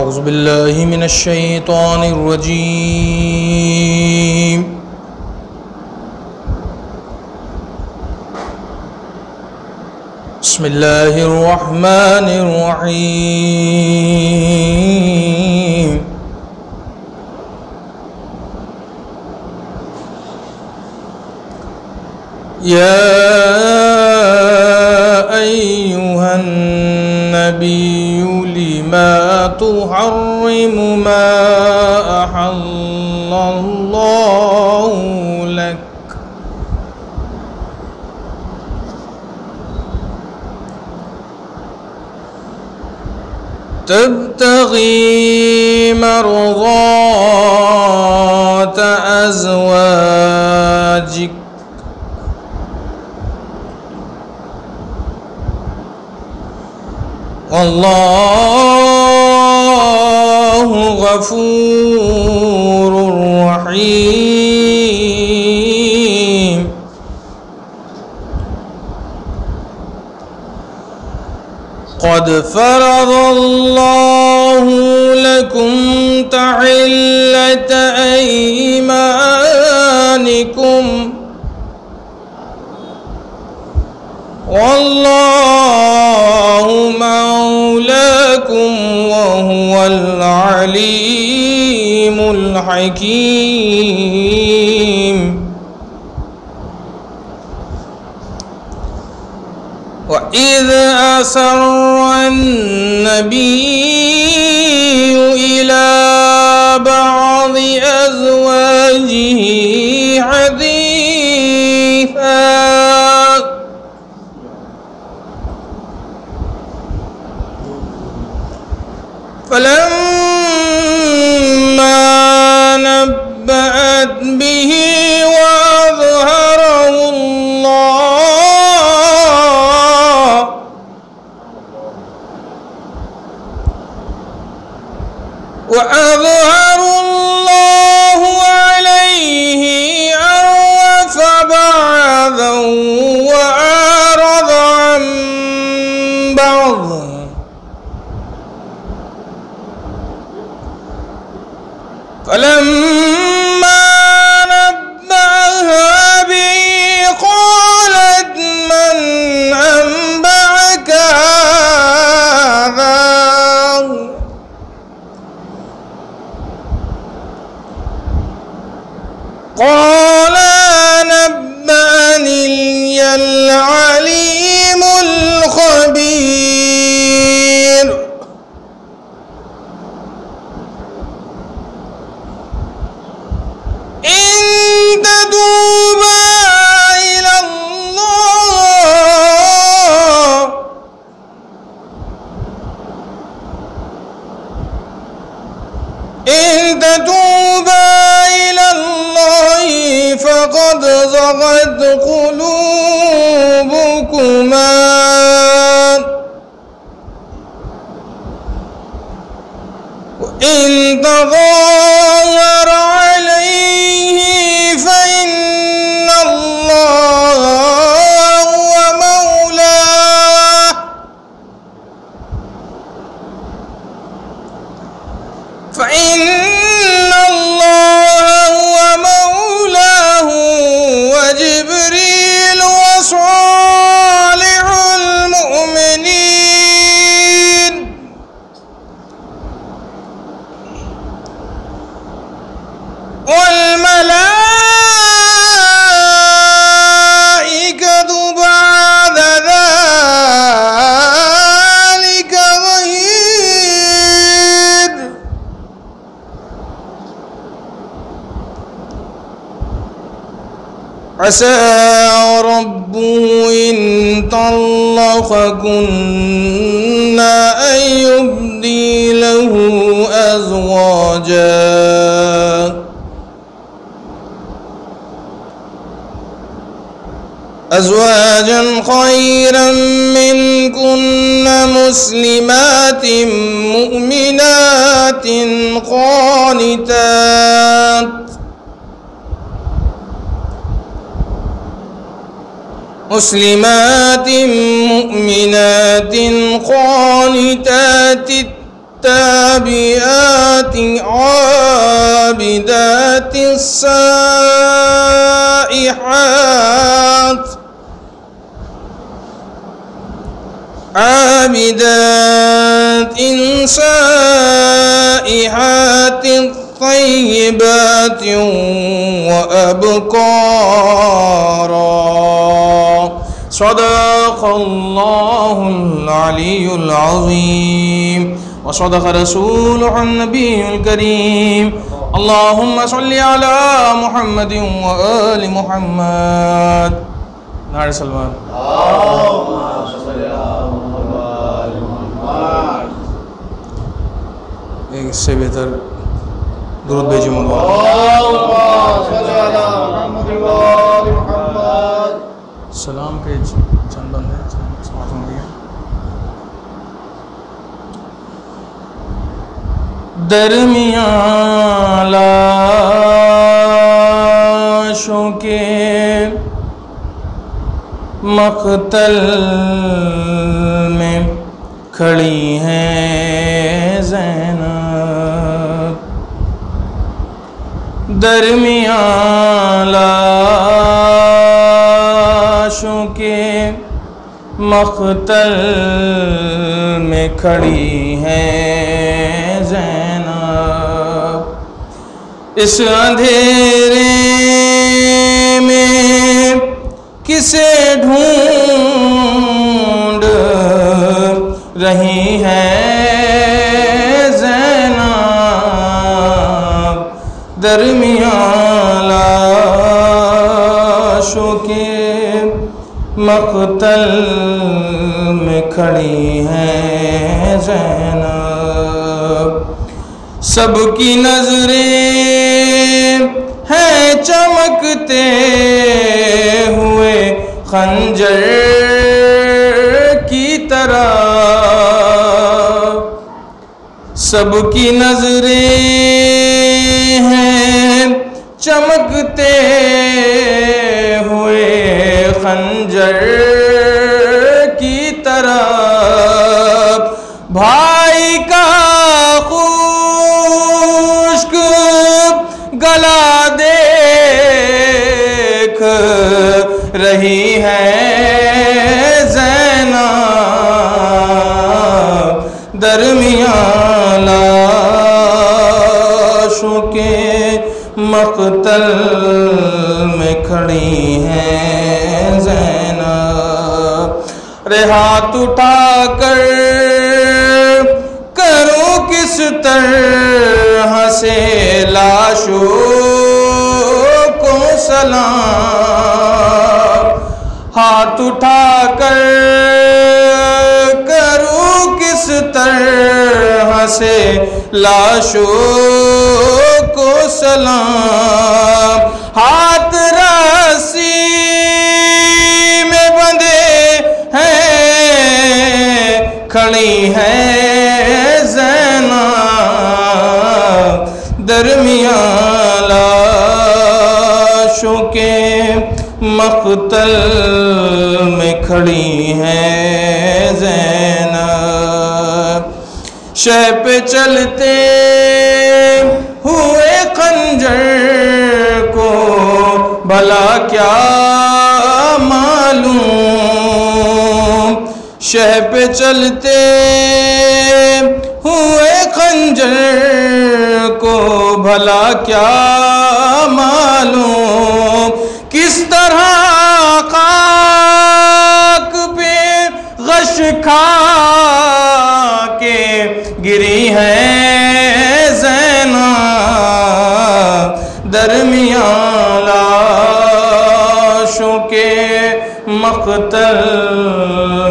أعوذ بالله من الشيطان الرجيم. بسم الله الرحمن الرحيم. يا أيها النبي لما تحرم ما أحل الله لك تبتغي مرضات أزواجك والله غفور رحيم. قد فرض الله لكم تحلة أيمانكم والله مولاكم وهو العليم الحكيم. وإذ أسر النبي إلى بعض أزواجه حديثا فلما نبأت به وأظهره الله عليه عرف بعضا وأعرض عن بعض فلما نبأها به قالت من أنبأك هذا قال نبأني العليم الخبير. إن تتوبا إلى الله فقد زغت قلوبكما وإن تظاهر عليه فإن الله هو مولاه وجبريل وصالح المؤمنين والملائكة بعد ذلك ظهير. عسى ربه إن طلقكن أن يبدله أزواجا خيرا منكن مسلمات مؤمنات قانتات التابعات عابدات السائحات عابدات سائحات طيبات وأبكارا. صدق الله العلي العظيم وصدق رسوله النبي الكريم. اللهم صل على محمد وآل محمد. نعرہ سلمان. ایک اس سے بہتر درود بھیجی منگوا. سلام کے چند بند ہے سماعت ہوں گی. درمیان لاشوں کے مقتل میں کھڑی ہیں زینب. درمیان لاشوں کے مقتل میں کھڑی ہیں زینب. اس اندھیرے میں کسے ڈھونڈ رہی ہیں زینب. درمیان لاشوں کے مقتل میں کھڑی ہیں زینب. سب کی نظریں ہیں چمکتے ہوئے خنجر کی طرح. سب کی نظریں ہیں چمکتے ہوئے خنجر کی طرح. بھائی کا خشک گلا دیکھ رہی ہے زینب. درمیان لاشوں کے مقتل میں کھڑی ہیں زینب. رے ہاتھ اٹھا کر کروں کس طرح سے لاشوں کو سلام. ہاتھ اٹھا کر کروں کس طرح سے لاشوں کو سلام. ہاتھ رسی میں بندھے ہیں کھڑی ہیں زینب. درمیان لاشوں کے مقتل میں کھڑی ہیں زینب. شہ پہ چلتے ہوئے خنجر کو بھلا کیا معلوم. شہ پہ چلتے ہوئے خنجر کو بھلا کیا معلوم. کس طرح خاک پہ غش کھا کے گری ہے زینب. درمیان لاشوں کے مقتل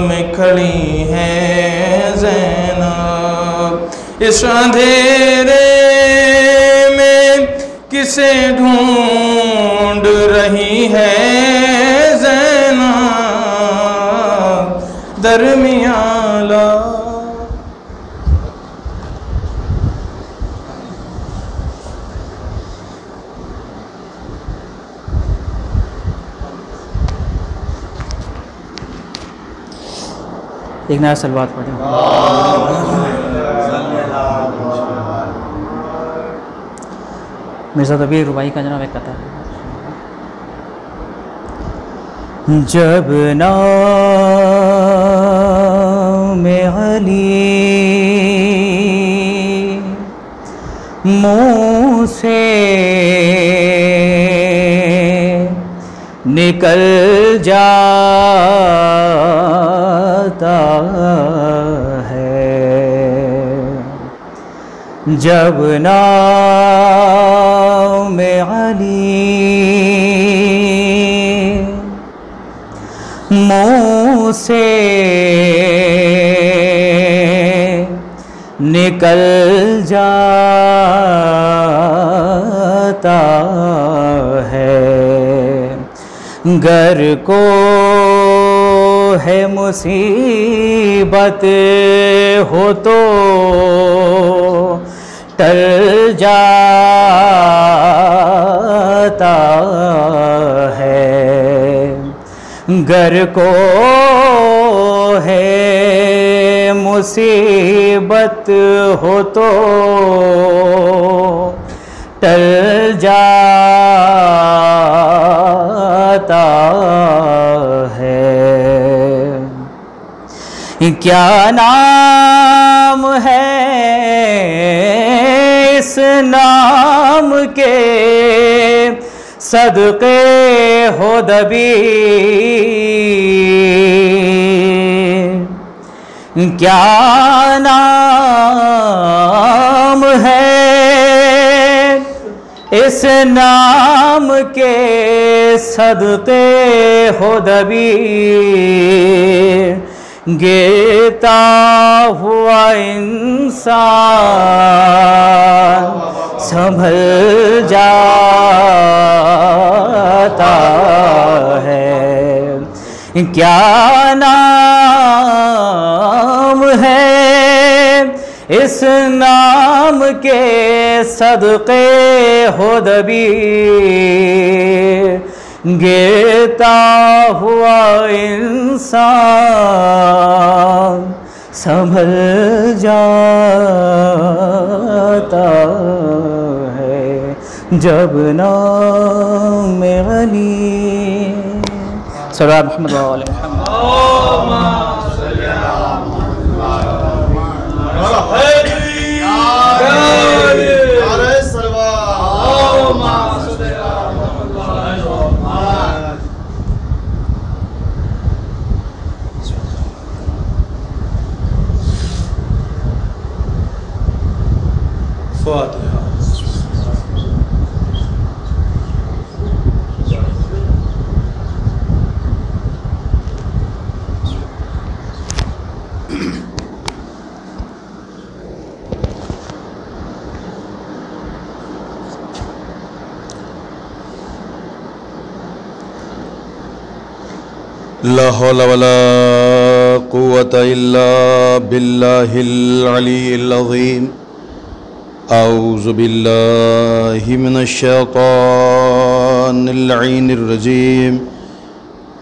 میں کھڑی ہیں زینب. اس اندھیرے میں کسے ڈھونڈ رہی ہے زینب. درمیان ایک نیا سلوات پڑھیں. مرزا طبیعی ربائی کا جناب ایک قطعہ ہے۔ جب نام علی منہ سے نکل جاتا ہے، جب نام علی منہ سے نکل جاتا ہے، گر کو ہے مصیبت ہو تو ٹل جاتا ہے، گر کو ہے مصیبت ہو تو ٹل جاتا ہے۔ کیا نام ہے اس نام کے صدقے ہو دبیر، کیا نام ہے اس نام کے صدقے ہو دبیر، گرتا ہوا انسان سنبھل جاتا ہے، کیا نام ہے اس نام کے صدقے ہو دبیر، گرتا ہوا انسان سنبھل جاتا ہے، جب نام علی صلی اللہ محمد و علیہ محمد۔ فاتحہ۔ لا حول ولا قوة إلا بالله العلي العظيم۔ أعوذ بالله من الشيطان اللعين الرجيم،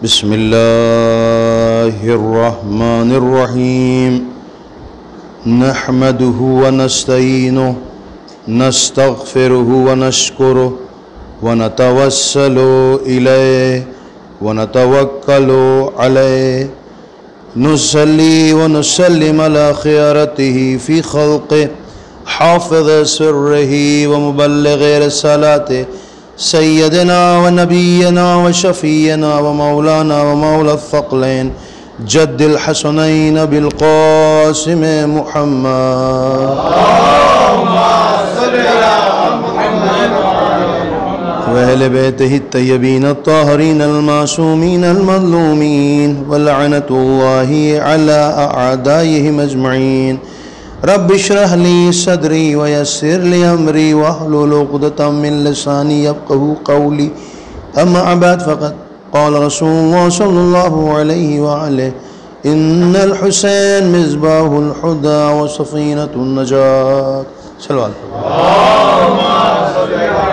بسم الله الرحمن الرحيم، نحمده ونستعينه نستغفره ونشكره ونتوسل إليه ونتوكل عليه، نصلي ونسلم على خيارته في خلقه، حافظ سره ومبلغ رسالاته، سيدنا ونبينا وشفينا ومولانا ومولى الثقلين، جد الحسنين بالقاسم محمد، اللهم صل على محمد وأهل بيته الطيبين الطاهرين المعصومين المظلومين، ولعنة الله على أعدائهم أجمعين۔ رب اشرح لي صدري ويسر لي أمري واحلل عقدة من لساني يفقهوا قولي، أما بعد فقد قال رسول الله صلى الله عليه وآله، إن الحسين مصباح الهدى وسفينة النجاة۔ صلوات اللهم صل على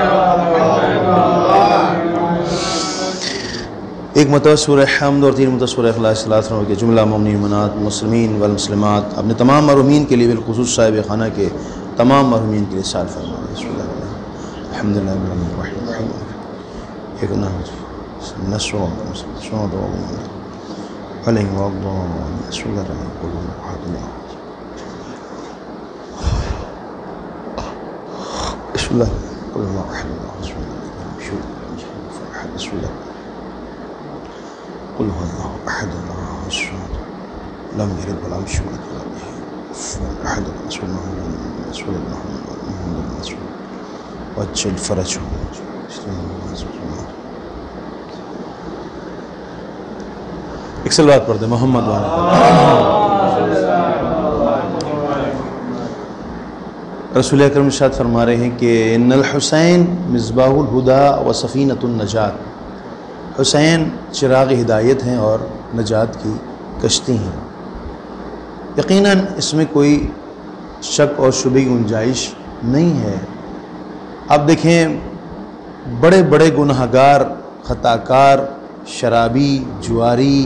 ایک مرتبہ سورہ حمد اور 3 مرتبہ سورہ اخلاص صلاۃ کے جملہ مومنین مومنات مسلمین والمسلمات اپنے تمام مرحومین کے لیے بالخصوص صاحب خانہ کے تمام مرحومین کے لیے سال فرمائیں۔ بسم اللہ الحمد لله رب العالمين الرحمن الرحيم إياك نعبد اهدنا الصراط المستقيم صراط الذين عليهم غير المغضوب عليهم بسم الله الرحمن الرحيم بسم الله قل الله أحد الله بسم الله بسم الله قل هو الله أحد الله الصمد لم يلد ولم يولد ولم يكن أحد بسم الله بسم الله محمد رسول الله وجل فرجه ایک سلوات پڑھ دیں محمد رسول اکرم ارشاد فرما رہے ہیں کہ ان الحسین مصباح الہدی و سفینۃ النجات، حسین چراغ ہدایت ہیں اور نجات کی کشتی ہیں۔ یقیناً اس میں کوئی شک اور شبہ کی گنجائش نہیں ہے۔ آپ دیکھیں بڑے بڑے گنہگار، خطاکار، شرابی، جواری،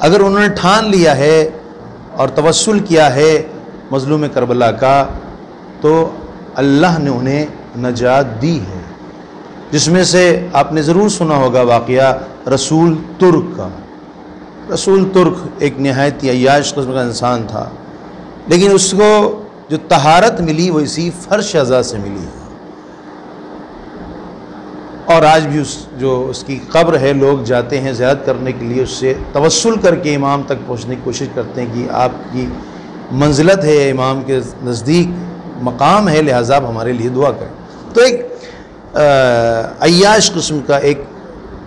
اگر انہوں نے ٹھان لیا ہے اور توسل کیا ہے مظلوم کربلا کا، تو اللہ نے انہیں نجات دی ہے، جس میں سے آپ نے ضرور سنا ہوگا واقعہ رسول ترک کا۔ رسول ترک ایک نہایت عیاش قسم کا انسان تھا، لیکن اس کو جو طہارت ملی وہ اسی فرش اعضاء سے ملی ہے، اور آج بھی اس کی قبر ہے، لوگ جاتے ہیں زیارت کرنے کے لیے، اس سے توسل کر کے امام تک پہنچنے کی کوشش کرتے ہیں کہ آپ کی منزلت ہے، امام کے نزدیک مقام ہے، لہذا آپ ہمارے لیے دعا کریں۔ تو ایک عیاش قسم کا، ایک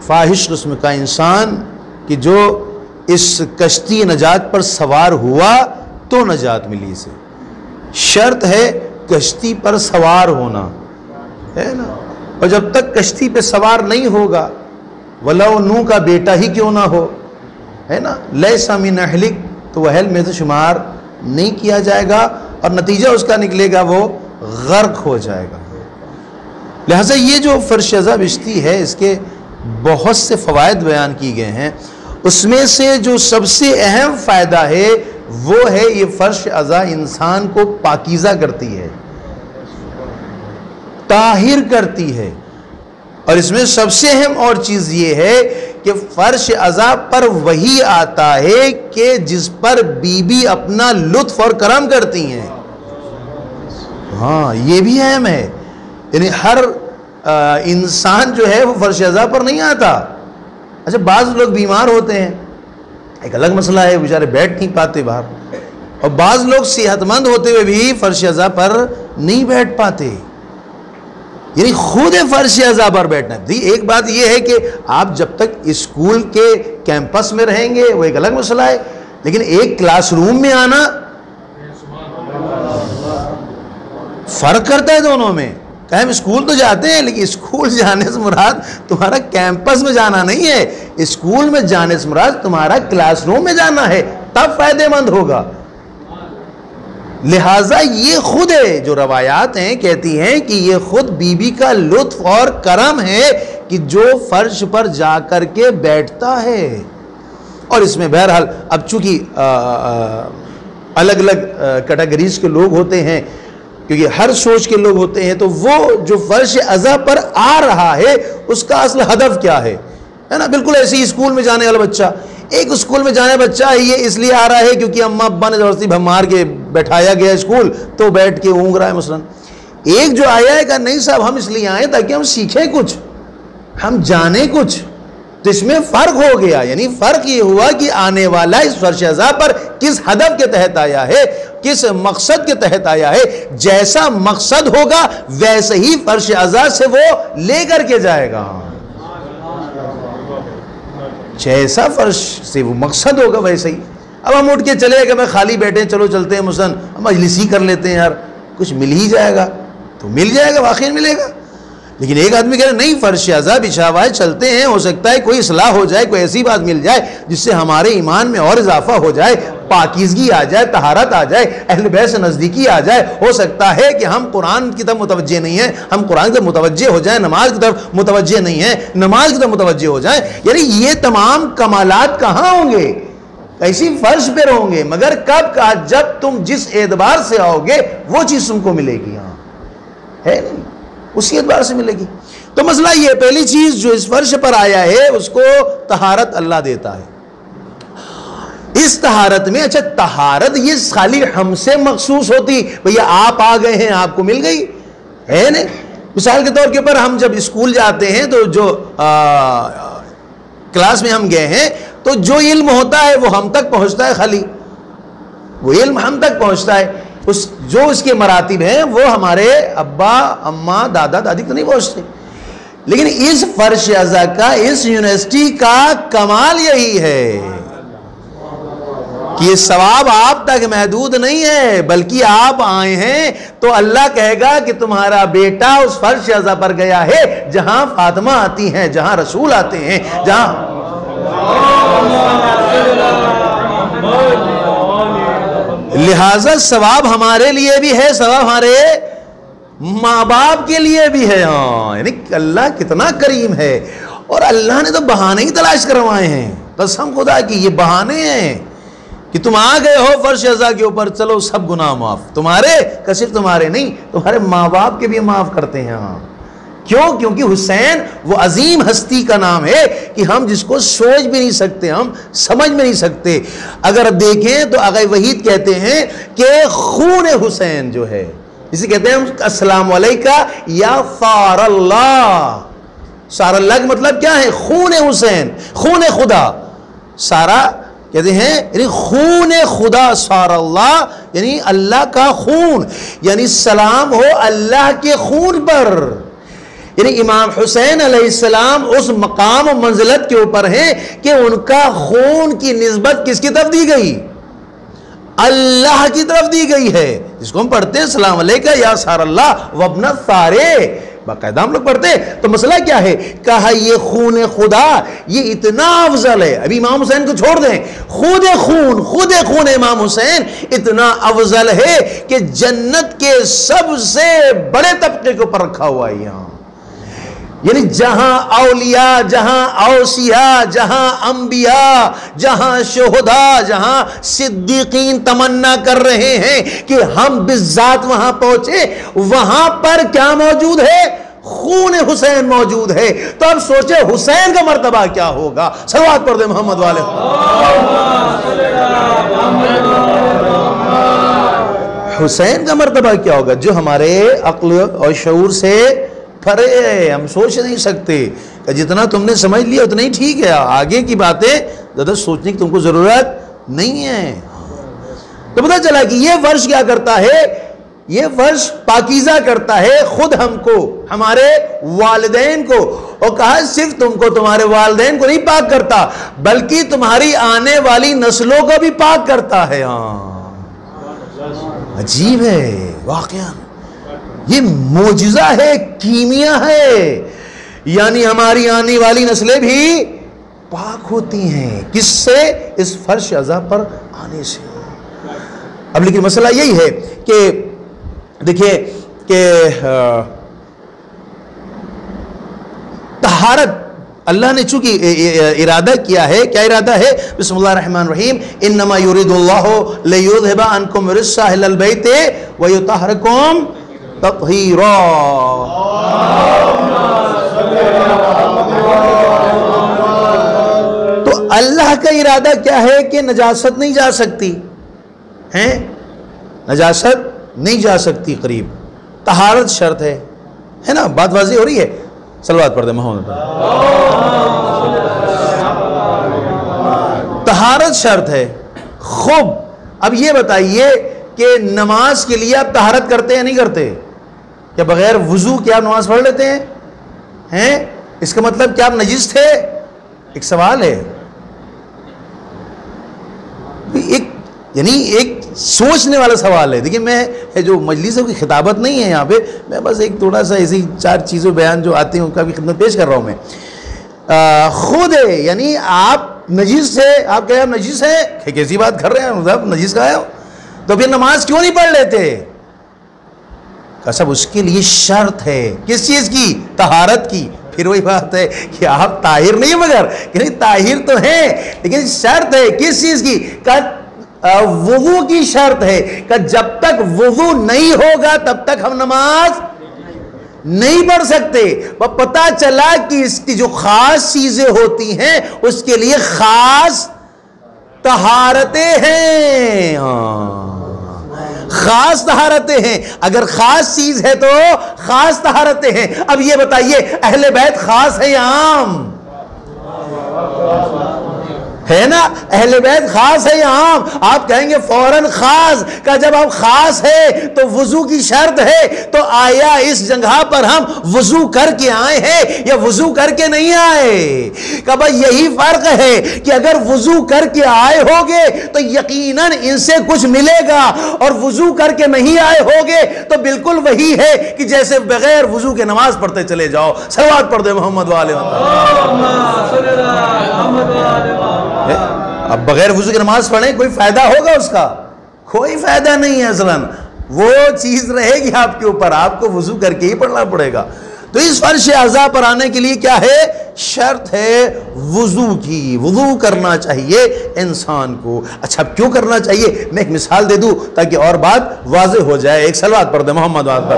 فاحش قسم کا انسان کہ جو اس کشتی نجات پر سوار ہوا تو نجات ملی اسے۔ شرط ہے کشتی پر سوار ہونا، ہے نا، اور جب تک کشتی پہ سوار نہیں ہوگا، ولو نوح کا بیٹا ہی کیوں نہ ہو، ہے نا، لیس من اہلک، تو وہ اہل میں سے شمار نہیں کیا جائے گا، اور نتیجہ اس کا نکلے گا وہ غرق ہو جائے گا۔ لہٰذا یہ جو فرش اعضاء بچتی ہے، اس کے بہت سے فوائد بیان کی گئے ہیں، اس میں سے جو سب سے اہم فائدہ ہے وہ ہے یہ فرش اعضاء انسان کو پاکیزہ کرتی ہے، طاہر کرتی ہے، اور اس میں سب سے اہم اور چیز یہ ہے کہ فرش اعضاء پر وہی آتا ہے کہ جس پر بی بی اپنا لطف اور کرم کرتی ہیں۔ ہاں یہ بھی اہم ہے، یعنی ہر انسان جو ہے وہ فرش اعضاء پر نہیں آتا۔ اچھا بعض لوگ بیمار ہوتے ہیں، ایک الگ مسئلہ ہے، بیچارے بیٹھ نہیں پاتے باہر، اور بعض لوگ صحت مند ہوتے ہوئے بھی فرش اعضاء پر نہیں بیٹھ پاتے، یعنی خود فرش اعضاء پر بیٹھنا۔ ایک بات یہ ہے کہ آپ جب تک اسکول کے کیمپس میں رہیں گے وہ ایک الگ مسئلہ ہے، لیکن ایک کلاس روم میں آنا فرق کرتا ہے دونوں میں۔ کہ ہم اسکول تو جاتے ہیں، لیکن اسکول جانے سے مراد تمہارا کیمپس میں جانا نہیں ہے، اسکول میں جانے سے مراد تمہارا کلاس روم میں جانا ہے، تب فائدہ مند ہوگا۔ لہٰذا یہ خود ہے، جو روایات ہیں کہتی ہیں کہ یہ خود بی بی کا لطف اور کرم ہے کہ جو فرش پر جا کر کے بیٹھتا ہے۔ اور اس میں بہرحال اب چونکہ الگ الگ کیٹیگریز کے لوگ ہوتے ہیں، کیونکہ ہر سوچ کے لوگ ہوتے ہیں، تو وہ جو فرش اعضاء پر آ رہا ہے اس کا اصل ہدف کیا ہے نا؟ بالکل ایسے ہی اسکول میں جانے والا بچہ، ایک اسکول میں جانے بچہ یہ اس لیے آ رہا ہے کیونکہ اماں ابا نے زبردستی بھمار کے بیٹھایا گیا اسکول تو بیٹھ کے اونگ رہا ہے مثلا۔ ایک جو آیا ہے کہ نہیں صاحب ہم اس لیے آئے تاکہ ہم سیکھیں کچھ، ہم جانیں کچھ، تو اس میں فرق ہو گیا، یعنی فرق یہ ہوا کہ آنے والا اس فرش اعضاء پر کس ہدف کے تحت آیا ہے، کس مقصد کے تحت آیا ہے۔ جیسا مقصد ہوگا ویسے ہی فرش اعضاء سے وہ لے کر کے جائے گا، جیسا فرش سے وہ مقصد ہوگا ویسے ہی۔ اب ہم اٹھ کے چلے کہ میں خالی بیٹھے ہیں، چلو چلتے ہیں مثلا مجلس ہی کر لیتے ہیں، یار کچھ مل ہی جائے گا، تو مل جائے گا، واقعی ملے گا۔ لیکن ایک آدمی کہہ رہا نہیں فرش اعضاء بچھا ہوا ہے، چلتے ہیں، ہو سکتا ہے کوئی اصلاح ہو جائے، کوئی ایسی بات مل جائے جس سے ہمارے ایمان میں اور اضافہ ہو جائے، پاکیزگی آ جائے، طہارت آ جائے، اہل بیت سے نزدیکی آ جائے۔ ہو سکتا ہے کہ ہم قرآن کی طرف متوجہ نہیں ہیں، ہم قرآن کی طرف متوجہ ہو جائیں، نماز کی طرف متوجہ نہیں ہیں، نماز کی طرف متوجہ ہو جائیں۔ یعنی یہ تمام کمالات کہاں ہوں گے؟ ایسی فرش پہ رہوں گے، مگر کب کہا؟ جب تم جس اعتبار سے آؤ گے وہ چیز تم کو ملے گی۔ ہاں ہے نہیں، اسی اعتبار سے ملے گی. تو مسئلہ یہ پہلی چیز جو اس فرش پر آیا ہے اس کو طہارت اللہ دیتا ہے. اس طہارت میں اچھا طہارت یہ خالی ہم سے مخصوص ہوتی بھئی آپ آ گئے ہیں آپ کو مل گئی ہے نہیں. مثال کے طور کے اوپر ہم جب اسکول جاتے ہیں تو جو کلاس میں ہم گئے ہیں تو جو علم ہوتا ہے وہ ہم تک پہنچتا ہے, خالی وہ علم ہم تک پہنچتا ہے. جو اس کے مراتب ہیں وہ ہمارے ابا اماں دادا دادی تو نہیں پہنچتے. لیکن اس فرش ازا کا, اس یونیورسٹی کا کمال یہی ہے کہ یہ ثواب آپ تک محدود نہیں ہے, بلکہ آپ آئے ہیں تو اللہ کہے گا کہ تمہارا بیٹا اس فرش ازا پر گیا ہے جہاں فاطمہ آتی ہیں, جہاں رسول آتے ہیں, جہاں لہذا ثواب ہمارے لیے بھی ہے, ثواب ہمارے ماں باپ کے لیے بھی ہے. ہاں یعنی اللہ کتنا کریم ہے, اور اللہ نے تو بہانے ہی تلاش کروائے ہیں. قسم خدا کی یہ بہانے ہیں کہ تم آ گئے ہو فرش ازا کے اوپر, چلو سب گناہ معاف تمہارے, صرف تمہارے نہیں تمہارے ماں باپ کے بھی معاف کرتے ہیں. ہاں کیوں؟ کیونکہ حسین وہ عظیم ہستی کا نام ہے کہ ہم جس کو سوچ بھی نہیں سکتے, ہم سمجھ بھی نہیں سکتے. اگر دیکھیں تو آقا وحید کہتے ہیں کہ خون حسین جو ہے, جسے کہتے ہیں ہم السلام علیکہ یا ثار اللہ. ثار اللہ کا مطلب کیا ہے؟ خون حسین, خون خدا. سارا کہتے ہیں یعنی خون خدا, ثار اللہ یعنی اللہ کا خون, یعنی سلام ہو اللہ کے خون پر. یعنی امام حسین علیہ السلام اس مقام و منزلت کے اوپر ہیں کہ ان کا خون کی نسبت کس کی طرف دی گئی؟ اللہ کی طرف دی گئی ہے, جس کو ہم پڑھتے ہیں السلام علیکہ یا ثار اللہ وابن الثارے, باقاعدہ ہم لوگ پڑھتے ہیں. تو مسئلہ کیا ہے؟ کہا یہ خون خدا یہ اتنا افضل ہے. ابھی امام حسین کو چھوڑ دیں, خود خون امام حسین اتنا افضل ہے کہ جنت کے سب سے بڑے طبقے کے اوپر رکھا ہوا ہے. یہاں یعنی جہاں اولیاء, جہاں اوصیاء, جہاں انبیاء, جہاں شہداء, جہاں صدیقین تمنا کر رہے ہیں کہ ہم بالذات وہاں پہنچے, وہاں پر کیا موجود ہے؟ خون حسین موجود ہے. تو اب سوچے حسین کا مرتبہ کیا ہوگا. صلوات پڑھ دیں محمد والے. حسین کا مرتبہ کیا ہوگا جو ہمارے عقل اور شعور سے پرے ہے, ہم سوچ نہیں سکتے. کہ جتنا تم نے سمجھ لیا اتنا ہی ٹھیک ہے, آگے کی باتیں زیادہ سوچنے کی تم کو ضرورت نہیں ہے. تو پتہ چلا کہ یہ فرش کیا کرتا ہے؟ یہ فرش پاکیزہ کرتا ہے خود ہم کو, ہمارے والدین کو, اور کہا صرف تم کو, تمہارے والدین کو نہیں پاک کرتا بلکہ تمہاری آنے والی نسلوں کو بھی پاک کرتا ہے. ہاں عجیب ہے واقعہ, یہ معجزہ ہے, کیمیا ہے. یعنی ہماری آنے والی نسلیں بھی پاک ہوتی ہیں. کس سے؟ اس فرش ازا پر آنے سے. اب لیکن مسئلہ یہی ہے کہ دیکھیے کہ طہارت اللہ نے چونکہ ارادہ کیا ہے, کیا ارادہ ہے؟ بسم اللہ الرحمن الرحیم, انما یرید اللہ لیذھب عنکم الرجس اہل البیت ویطہرکم تطہیرا. تو اللہ کا ارادہ کیا ہے کہ نجاست نہیں جا سکتی ہیں, نجاست نہیں جا سکتی قریب. طہارت شرط ہے نا, بات واضح ہو رہی ہے. صلوات پڑھ دیں محمد پر. طہارت شرط ہے. خوب اب یہ بتائیے کہ نماز کے لیے آپ طہارت کرتے ہیں نہیں کرتے؟ کیا بغیر وضو کیا آپ نماز پڑھ لیتے ہیں؟ اس کا مطلب کیا آپ نجس تھے؟ ایک سوال ہے, یعنی ایک سوچنے والا سوال ہے. دیکھیں میں جو مجلس کی خطابت نہیں ہے یہاں پہ, میں بس ایک تھوڑا سا ایسی 4 چیزوں بیان جو آتی ہیں ان کا بھی خدمت پیش کر رہا ہوں میں. خود ہے یعنی آپ نجیس سے, آپ کہیں آپ نجیس ہیں, کیسی بات کر رہے ہیں, مطلب نجیس کا ہے تو پھر نماز کیوں نہیں پڑھ لیتے؟ صاحب اس کے لیے شرط ہے. کس چیز کی؟ طہارت کی. پھر وہی بات ہے کہ آپ طاہر نہیں, مگر یعنی طاہر تو ہیں لیکن شرط ہے. کس چیز کی؟ وضو کی شرط ہے کہ جب تک وضو نہیں ہوگا تب تک ہم نماز نہیں پڑھ سکتے. پتہ چلا کہ اس کی جو خاص چیزیں ہوتی ہیں اس کے لیے خاص طہارتیں ہیں. خاص طہارتیں ہیں. اگر خاص چیز ہے تو خاص طہارتیں ہیں. اب یہ بتائیے اہل بیت خاص ہے یا عام؟ ہے نا؟ اہل بیت خاص ہے یا عام؟ آپ کہیں گے فوراً خاص. کہ جب آپ خاص ہے تو وضو کی شرط ہے، تو آیا اس جگہ پر ہم وضو کر کے آئے ہیں یا وضو کر کے نہیں آئے؟ کہ بھائی یہی فرق ہے کہ اگر وضو کر کے آئے ہوگے تو یقیناً ان سے کچھ ملے گا، اور وضو کر کے نہیں آئے ہوگے تو بالکل وہی ہے کہ جیسے بغیر وضو کے نماز پڑھتے چلے جاؤ. صلوات پڑھ دے محمد والے. اب بغیر وضو کی نماز پڑھیں کوئی فائدہ ہوگا؟ اس کا کوئی فائدہ نہیں ہے. اصلاً وہ چیز رہے گی آپ کے اوپر، آپ کو وضو کر کے ہی پڑھنا پڑے گا. تو اس فرش اعضاء پر آنے کے لیے کیا ہے؟ شرط ہے وضو کی. وضو کرنا چاہیے انسان کو. اچھا کیوں کرنا چاہیے؟ میں ایک مثال دے دوں تاکہ اور بات واضح ہو جائے. ایک صلوات پڑھ دے محمد وعد پر.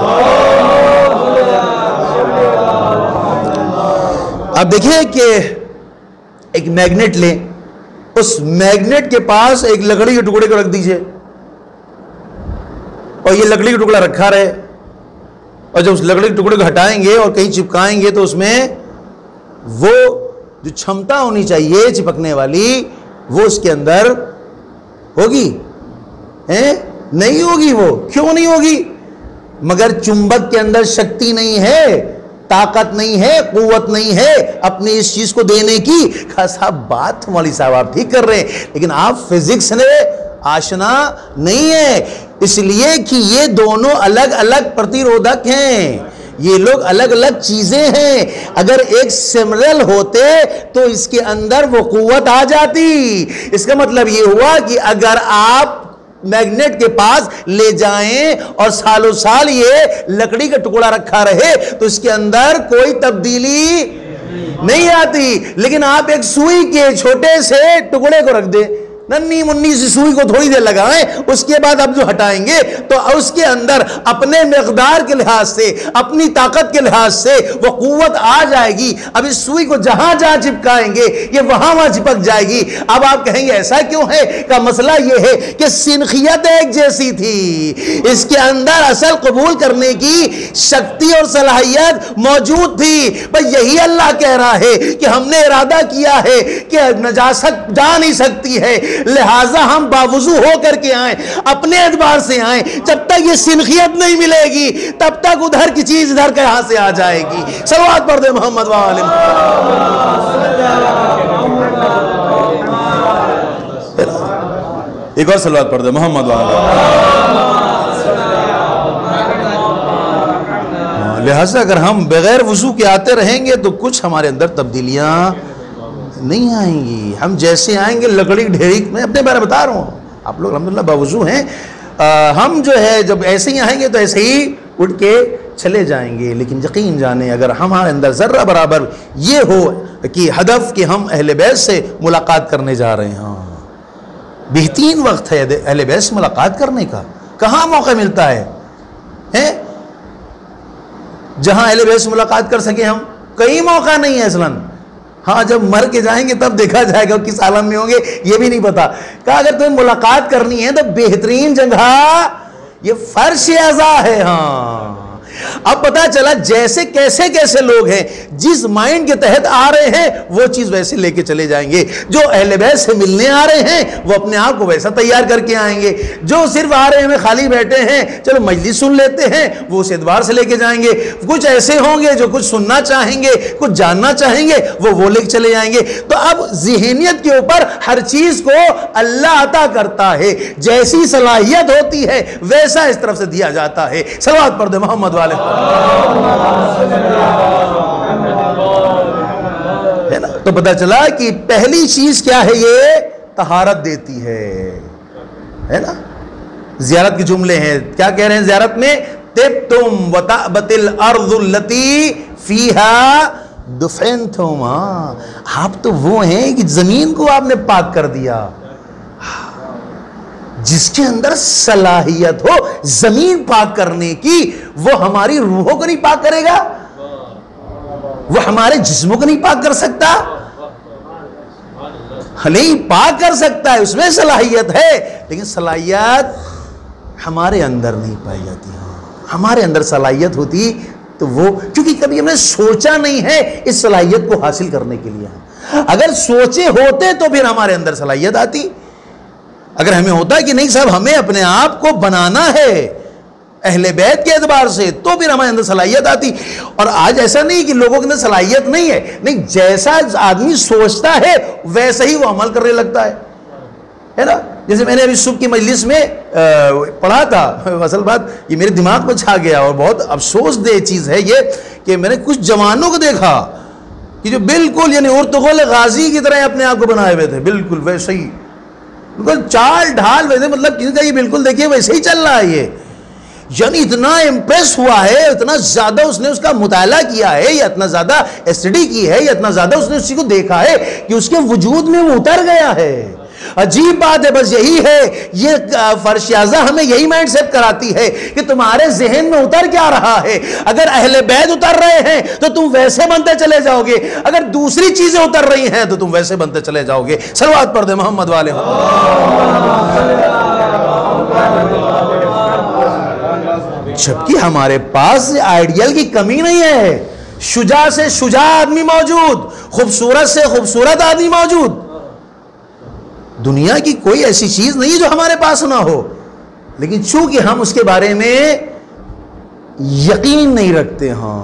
اب دیکھیں کہ ایک میگنیٹ لیں، اس میگنیٹ کے پاس ایک لکڑی کے ٹکڑے کو رکھ دیجئے، اور یہ لکڑی کا ٹکڑا رکھا رہے، اور جب اس لکڑی کے ٹکڑے کو ہٹائیں گے اور کہیں چپکائیں گے تو اس میں وہ جو چھمتا ہونی چاہیے چپکنے والی وہ اس کے اندر ہوگی؟ نہیں ہوگی. وہ کیوں نہیں ہوگی؟ مگر چمبک کے اندر شکتی نہیں ہے، طاقت نہیں ہے، قوت نہیں ہے اپنی اس چیز کو دینے کی. کہا صاحب بات مولوی صاحب آپ ٹھیک کر رہے ہیں، لیکن آپ فزکس نے آشنا نہیں ہے، اس لیے کہ یہ دونوں الگ الگ پرتیرودھک ہیں. یہ لوگ الگ الگ چیزیں ہیں. اگر ایک سمرل ہوتے تو اس کے اندر وہ قوت آ جاتی. اس کا مطلب یہ ہوا کہ اگر آپ میگنیٹ کے پاس لے جائیں اور سالوں سال یہ لکڑی کا ٹکڑا رکھا رہے تو اس کے اندر کوئی تبدیلی نہیں آتی. لیکن آپ ایک سوئی کے چھوٹے سے ٹکڑے کو رکھ دیں، ننھی منی سی سوئی کو تھوڑی دیر لگائیں، اس کے بعد اب جو ہٹائیں گے تو اس کے اندر اپنے مقدار کے لحاظ سے، اپنی طاقت کے لحاظ سے وہ قوت آ جائے گی. اب اس سوئی کو جہاں جہاں چپکائیں گے یہ وہاں چپک جائے گی. اب آپ کہیں گے ایسا کیوں ہے؟ کا مسئلہ یہ ہے کہ سنخیت ایک جیسی تھی، اس کے اندر اصل قبول کرنے کی شکتی اور صلاحیت موجود تھی. بھئی یہی اللہ کہہ رہا ہے کہ ہم نے ارادہ کیا ہے کہ نجاست جا نہیں سکتی ہے، لہٰذا ہم باوضو ہو کر کے آئیں، اپنے اعتبار سے آئیں. جب تک یہ سنخیت نہیں ملے گی تب تک ادھر کی چیز ادھر کے یہاں سے آ جائے گی. صلوات پڑھ دے محمد وعلم. ایک اور صلوات پڑھ دے محمد وعلم. لہٰذا اگر ہم بغیر وضو کے آتے رہیں گے تو کچھ ہمارے اندر تبدیلیاں نہیں آئیں گی. ہم جیسے آئیں گے لکڑی ڈھیری میں اپنے بارے بتا رہا ہوں، آپ لوگ الحمدللہ باوضو ہیں. ہم جو ہے جب ایسے ہی آئیں گے تو ایسے ہی اٹھ کے چلے جائیں گے. لیکن یقین جانیں اگر ہمارے اندر ذرہ برابر یہ ہو کہ ہدف کہ ہم اہل بیت سے ملاقات کرنے جا رہے ہیں، بہترین وقت ہے اہل بیت سے ملاقات کرنے کا. کہاں موقع ملتا ہے جہاں اہل بیت سے ملاقات کر سکیں ہم؟ کئی موقع نہیں ہے اصلاً. ہاں جب مر کے جائیں گے تب دیکھا جائے گا کس عالم میں ہوں گے یہ بھی نہیں پتا. کہا اگر تمہیں ملاقات کرنی ہے تو بہترین جگہ یہ فرش اعضاء ہے. ہاں اب پتا چلا جیسے کیسے کیسے لوگ ہیں جس مائنڈ کے تحت آ رہے ہیں وہ چیز ویسے لے کے چلے جائیں گے. جو اہل بیت سے ملنے آ رہے ہیں وہ اپنے آپ کو ویسا تیار کر کے آئیں گے. جو صرف آ رہے ہیں خالی بیٹھے ہیں چلو مجلس سن لیتے ہیں وہ اس اعتبار سے لے کے جائیں گے. کچھ ایسے ہوں گے جو کچھ سننا چاہیں گے کچھ جاننا چاہیں گے وہ لے کے چلے جائیں گے. تو اب ذہنیت کے اوپر ہر چیز کو اللہ عطا کرتا ہے، جیسی صلاحیت ہوتی ہے ویسا اس طرف سے دیا جاتا ہے. صلوات پڑھ دے محمد والے. ہے نا؟ تو پتہ چلا کہ پہلی چیز کیا ہے؟ یہ طہارت دیتی ہے نا؟ زیارت کے جملے ہیں، کیا کہہ رہے ہیں زیارت میں؟ طبتم وطابت الارض التي فيها دفنتم. آپ تو وہ ہیں کہ زمین کو آپ نے پاک کر دیا. جس کے اندر صلاحیت ہو زمین پاک کرنے کی، وہ ہماری روحوں کو نہیں پاک کرے گا؟ وہ ہمارے جسموں کو نہیں پاک کر سکتا؟ نہیں پاک کر سکتا ہے، اس میں صلاحیت ہے، لیکن صلاحیت ہمارے اندر نہیں پائی جاتی۔ ہمارے اندر صلاحیت ہوتی تو وہ، کیونکہ کبھی ہم نے سوچا نہیں ہے اس صلاحیت کو حاصل کرنے کے لیے۔ اگر سوچے ہوتے تو پھر ہمارے اندر صلاحیت آتی۔ اگر ہمیں ہوتا کہ نہیں صاحب ہمیں اپنے آپ کو بنانا ہے اہل بیت کے اعتبار سے، تو پھر ہمارے اندر صلاحیت آتی۔ اور آج ایسا نہیں کہ لوگوں کے اندر صلاحیت نہیں ہے، نہیں، جیسا آدمی سوچتا ہے ویسا ہی وہ عمل کرنے لگتا ہے نا۔ جیسے میں نے ابھی صبح کی مجلس میں پڑھا تھا، اصل بات یہ میرے دماغ میں چھا گیا، اور بہت افسوس دہ چیز ہے یہ کہ میں نے کچھ جوانوں کو دیکھا کہ جو بالکل یعنی ارطغرل غازی کی طرح اپنے آپ کو بنائے ہوئے تھے، بالکل ویسے ہی، بالکل چال ڈھال ویسے، مطلب کسی کا یہ بالکل دیکھیے ویسے ہی چل رہا ہے یہ، یعنی اتنا امپریس ہوا ہے، اتنا زیادہ اس نے اس کا مطالعہ کیا ہے، یا اتنا زیادہ اسٹڈی کی ہے، یا اتنا زیادہ اس نے اسی کو دیکھا ہے کہ اس کے وجود میں وہ اتر گیا ہے۔ عجیب بات ہے، بس یہی ہے، یہ فرش اعظم ہمیں یہی مائنڈ سیٹ کراتی ہے کہ تمہارے ذہن میں اتر کیا رہا ہے۔ اگر اہل بیت اتر رہے ہیں تو تم ویسے بنتے چلے جاؤ گے، اگر دوسری چیزیں اتر رہی ہیں تو تم ویسے بنتے چلے جاؤ گے۔ صلوات پڑھ دے محمد والے۔ جبکہ ہمارے پاس آئیڈیل کی کمی نہیں ہے، شجاع سے شجاع آدمی موجود، خوبصورت سے خوبصورت آدمی موجود، دنیا کی کوئی ایسی چیز نہیں جو ہمارے پاس نہ ہو، لیکن چونکہ ہم اس کے بارے میں یقین نہیں رکھتے۔ ہاں،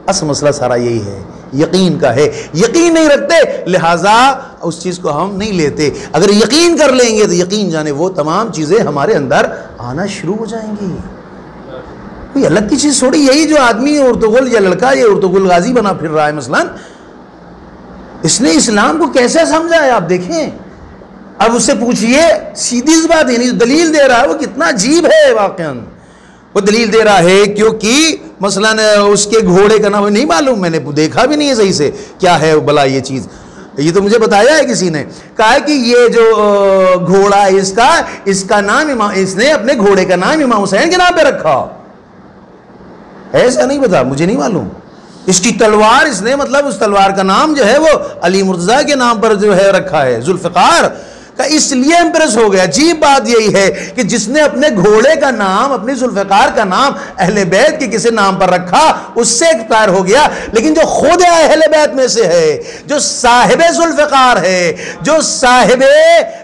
اصل مسئلہ سارا یہی ہے، یقین کا ہے، یقین نہیں رکھتے لہٰذا اس چیز کو ہم نہیں لیتے۔ اگر یقین کر لیں گے تو یقین جانے وہ تمام چیزیں ہمارے اندر آنا شروع ہو جائیں گی۔ کوئی الگ کی چیز چھوڑی، یہی جو آدمی ارطغرل یا لڑکا یہ ارطغرل غازی بنا پھر رہا ہے مثلا، اس نے اسلام کو کیسے سمجھا ہے آپ دیکھیں۔ اب اس سے پوچھئے، سیدھی سی بات، یعنی دلیل دے رہا ہے وہ کتنا عجیب ہے واقعاً۔ وہ دلیل دے رہا ہے کیونکہ مثلا اس کے گھوڑے کا نام نہیں معلوم، میں نے دیکھا بھی نہیں ہے صحیح سے کیا ہے بلا یہ چیز، یہ تو مجھے بتایا ہے کسی نے، کہا ہے کہ یہ جو گھوڑا ہے اس کا نام اس نے اپنے گھوڑے کا نام امام حسین کے نام پہ رکھا۔ ایسا نہیں بتا، مجھے نہیں معلوم۔ اس کی تلوار اس نے مطلب اس تلوار کا نام جو ہے وہ علی مرتضیٰ کے نام پر جو ہے رکھا ہے، ذوالفقار کا، اس لیے امپریس ہو گیا۔ عجیب بات یہی ہے کہ جس نے اپنے گھوڑے کا نام، اپنی ذوالفقار کا نام اہل بیت کے کسی نام پر رکھا اس سے ایکسپائر ہو گیا، لیکن جو خود اہل بیت میں سے ہے، جو صاحب ذوالفقار ہے، جو صاحب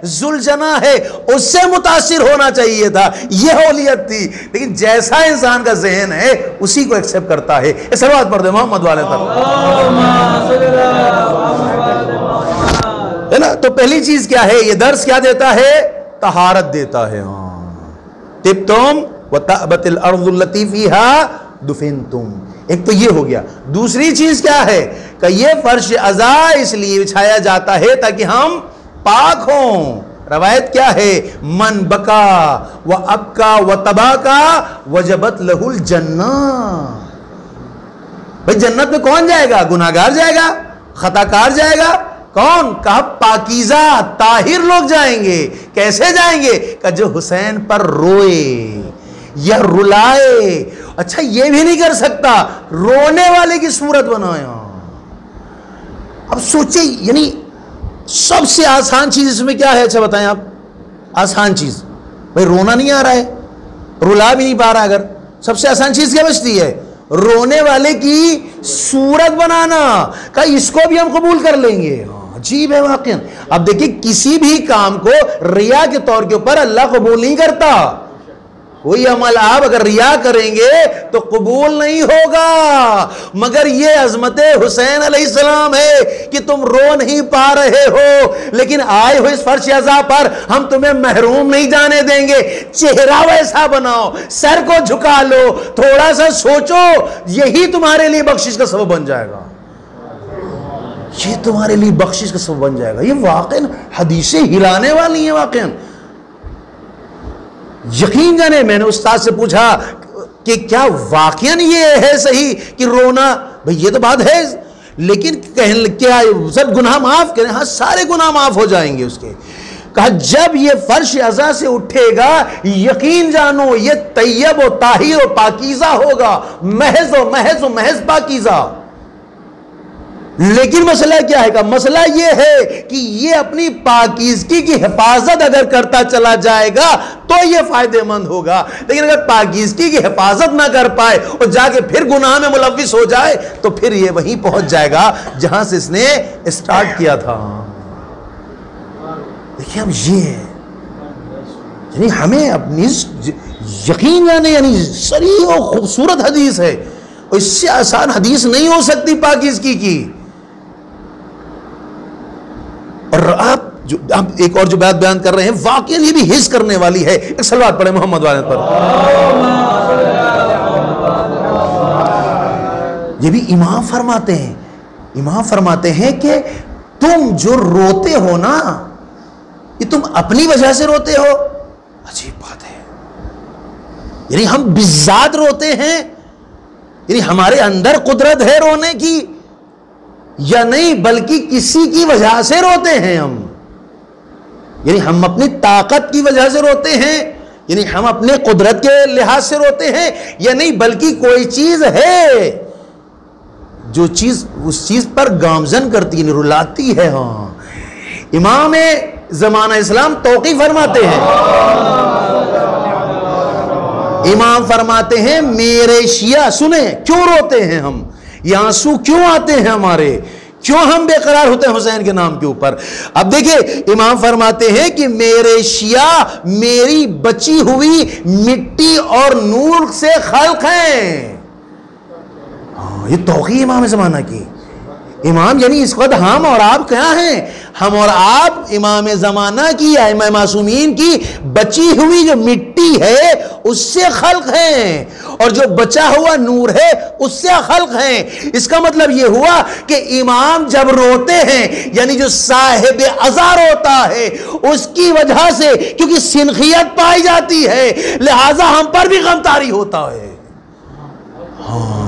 ذوالجناح ہے، اس سے متاثر ہونا چاہیے تھا، یہ اولیت تھی، لیکن جیسا انسان کا ذہن ہے اسی کو ایکسپٹ کرتا ہے۔ اس صلوات پڑھ دے محمد والے ہے نا۔ تو پہلی چیز کیا ہے، یہ درس کیا دیتا ہے؟ طہارت دیتا ہے۔ طبتم وطابت الارض التي فيها دفنتم، ایک تو یہ ہو گیا۔ دوسری چیز کیا ہے کہ یہ فرش عزا اس لیے بچھایا جاتا ہے تاکہ ہم پاک ہوں۔ روایت کیا ہے؟ من بکا و ابکا و تباکا وجبت لہ الجنہ۔ بھئی جنت میں کون جائے گا؟ گناہگار جائے گا؟ خطا کار جائے گا؟ کون؟ کہا پاکیزہ طاہر لوگ جائیں گے۔ کیسے جائیں گے؟ کہ جو حسین پر روئے یا رلائے۔ اچھا یہ بھی نہیں کر سکتا، رونے والے کی صورت بنایا۔ اب سوچیں، یعنی سب سے آسان چیز اس میں کیا ہے؟ اچھا بتائیں آپ، آسان چیز بھئی رونا نہیں آ رہا ہے، رلا بھی نہیں پا رہا، اگر سب سے آسان چیز کیا بچتی ہے؟ رونے والے کی صورت بنانا۔ کہ اس کو بھی ہم قبول کر لیں گے۔ عجیب ہے واقعا۔ اب دیکھیں کسی بھی کام کو ریا کے طور کے اوپر اللہ قبول نہیں کرتا۔ کوئی عمل آپ اگر ریا کریں گے تو قبول نہیں ہوگا، مگر یہ عظمت حسین علیہ السلام ہے کہ تم رو نہیں پا رہے ہو، لیکن آئے ہو اس فرش عزا پر ہم تمہیں محروم نہیں جانے دیں گے۔ چہرہ ویسا بناؤ، سر کو جھکا لو، تھوڑا سا سوچو، یہی تمہارے لیے بخشش کا سبب بن جائے گا، یہ تمہارے لیے بخشش کا سبب بن جائے گا۔ یہ واقعاً حدیثیں ہلانے والی ہیں واقعاً۔ یقین جانے، میں نے استاد سے پوچھا کہ کیا واقعاً یہ ہے صحیح کہ رونا؟ بھئی یہ تو بات ہے، لیکن کیا سب گناہ معاف کریں؟ ہاں سارے گناہ معاف ہو جائیں گے اس کے، کہا جب یہ فرش عزا سے اٹھے گا یقین جانو یہ طیب و طاہر و پاکیزہ ہوگا، محض و محض و محض پاکیزہ۔ لیکن مسئلہ کیا ہے؟ مسئلہ یہ ہے کہ یہ اپنی پاکیزگی کی حفاظت اگر کرتا چلا جائے گا تو یہ فائدہ مند ہوگا، لیکن اگر پاکیزگی کی حفاظت نہ کر پائے اور جا کے پھر گناہ میں ملوث ہو جائے تو پھر یہ وہیں پہنچ جائے گا جہاں سے اس نے اسٹارٹ کیا تھا۔ دیکھیں اب یہ یعنی ہمیں اپنی یقین یعنی صریح و خوبصورت حدیث ہے، اور اس سے آسان حدیث نہیں ہو سکتی پاکیزگی کی۔ اور آپ ایک اور جو بات بیان کر رہے ہیں واقعی یہ بھی حس کرنے والی ہے۔ ایک صلوات پڑھیں محمد والے پر۔ یہ بھی امام فرماتے ہیں کہ تم جو روتے ہو نا یہ تم اپنی وجہ سے روتے ہو۔ عجیب بات ہے، یعنی ہم بذات روتے ہیں، یعنی ہمارے اندر قدرت ہے رونے کی یا نہیں، بلکہ کسی کی وجہ سے روتے ہیں ہم، یعنی ہم اپنی طاقت کی وجہ سے روتے ہیں، یعنی ہم اپنے قدرت کے لحاظ سے روتے ہیں یا نہیں، بلکہ کوئی چیز ہے جو چیز اس چیز پر گامزن کرتی ہے، رلاتی ہے۔ ہاں امام زمانہ اسلام توقی فرماتے ہیں، امام فرماتے ہیں میرے شیعہ سنیں کیوں روتے ہیں ہم، یہ آنسو کیوں آتے ہیں ہمارے، کیوں ہم بے قرار ہوتے ہیں حسین کے نام کے اوپر۔ اب دیکھیں امام فرماتے ہیں کہ میرے شیعہ میری بچی ہوئی مٹی اور نور سے خلق ہیں۔ یہ توقی امام زمانہ کی، امام یعنی اس وقت ہم اور آپ کیا ہیں؟ ہم اور آپ امام زمانہ کی یا امام معصومین کی بچی ہوئی جو مٹی ہے اس سے خلق ہیں، اور جو بچا ہوا نور ہے اس سے خلق ہیں۔ اس کا مطلب یہ ہوا کہ امام جب روتے ہیں یعنی جو صاحب عزا روتا ہے اس کی وجہ سے، کیونکہ سنخیت پائی جاتی ہے لہذا ہم پر بھی غم طاری ہوتا ہے۔ ہاں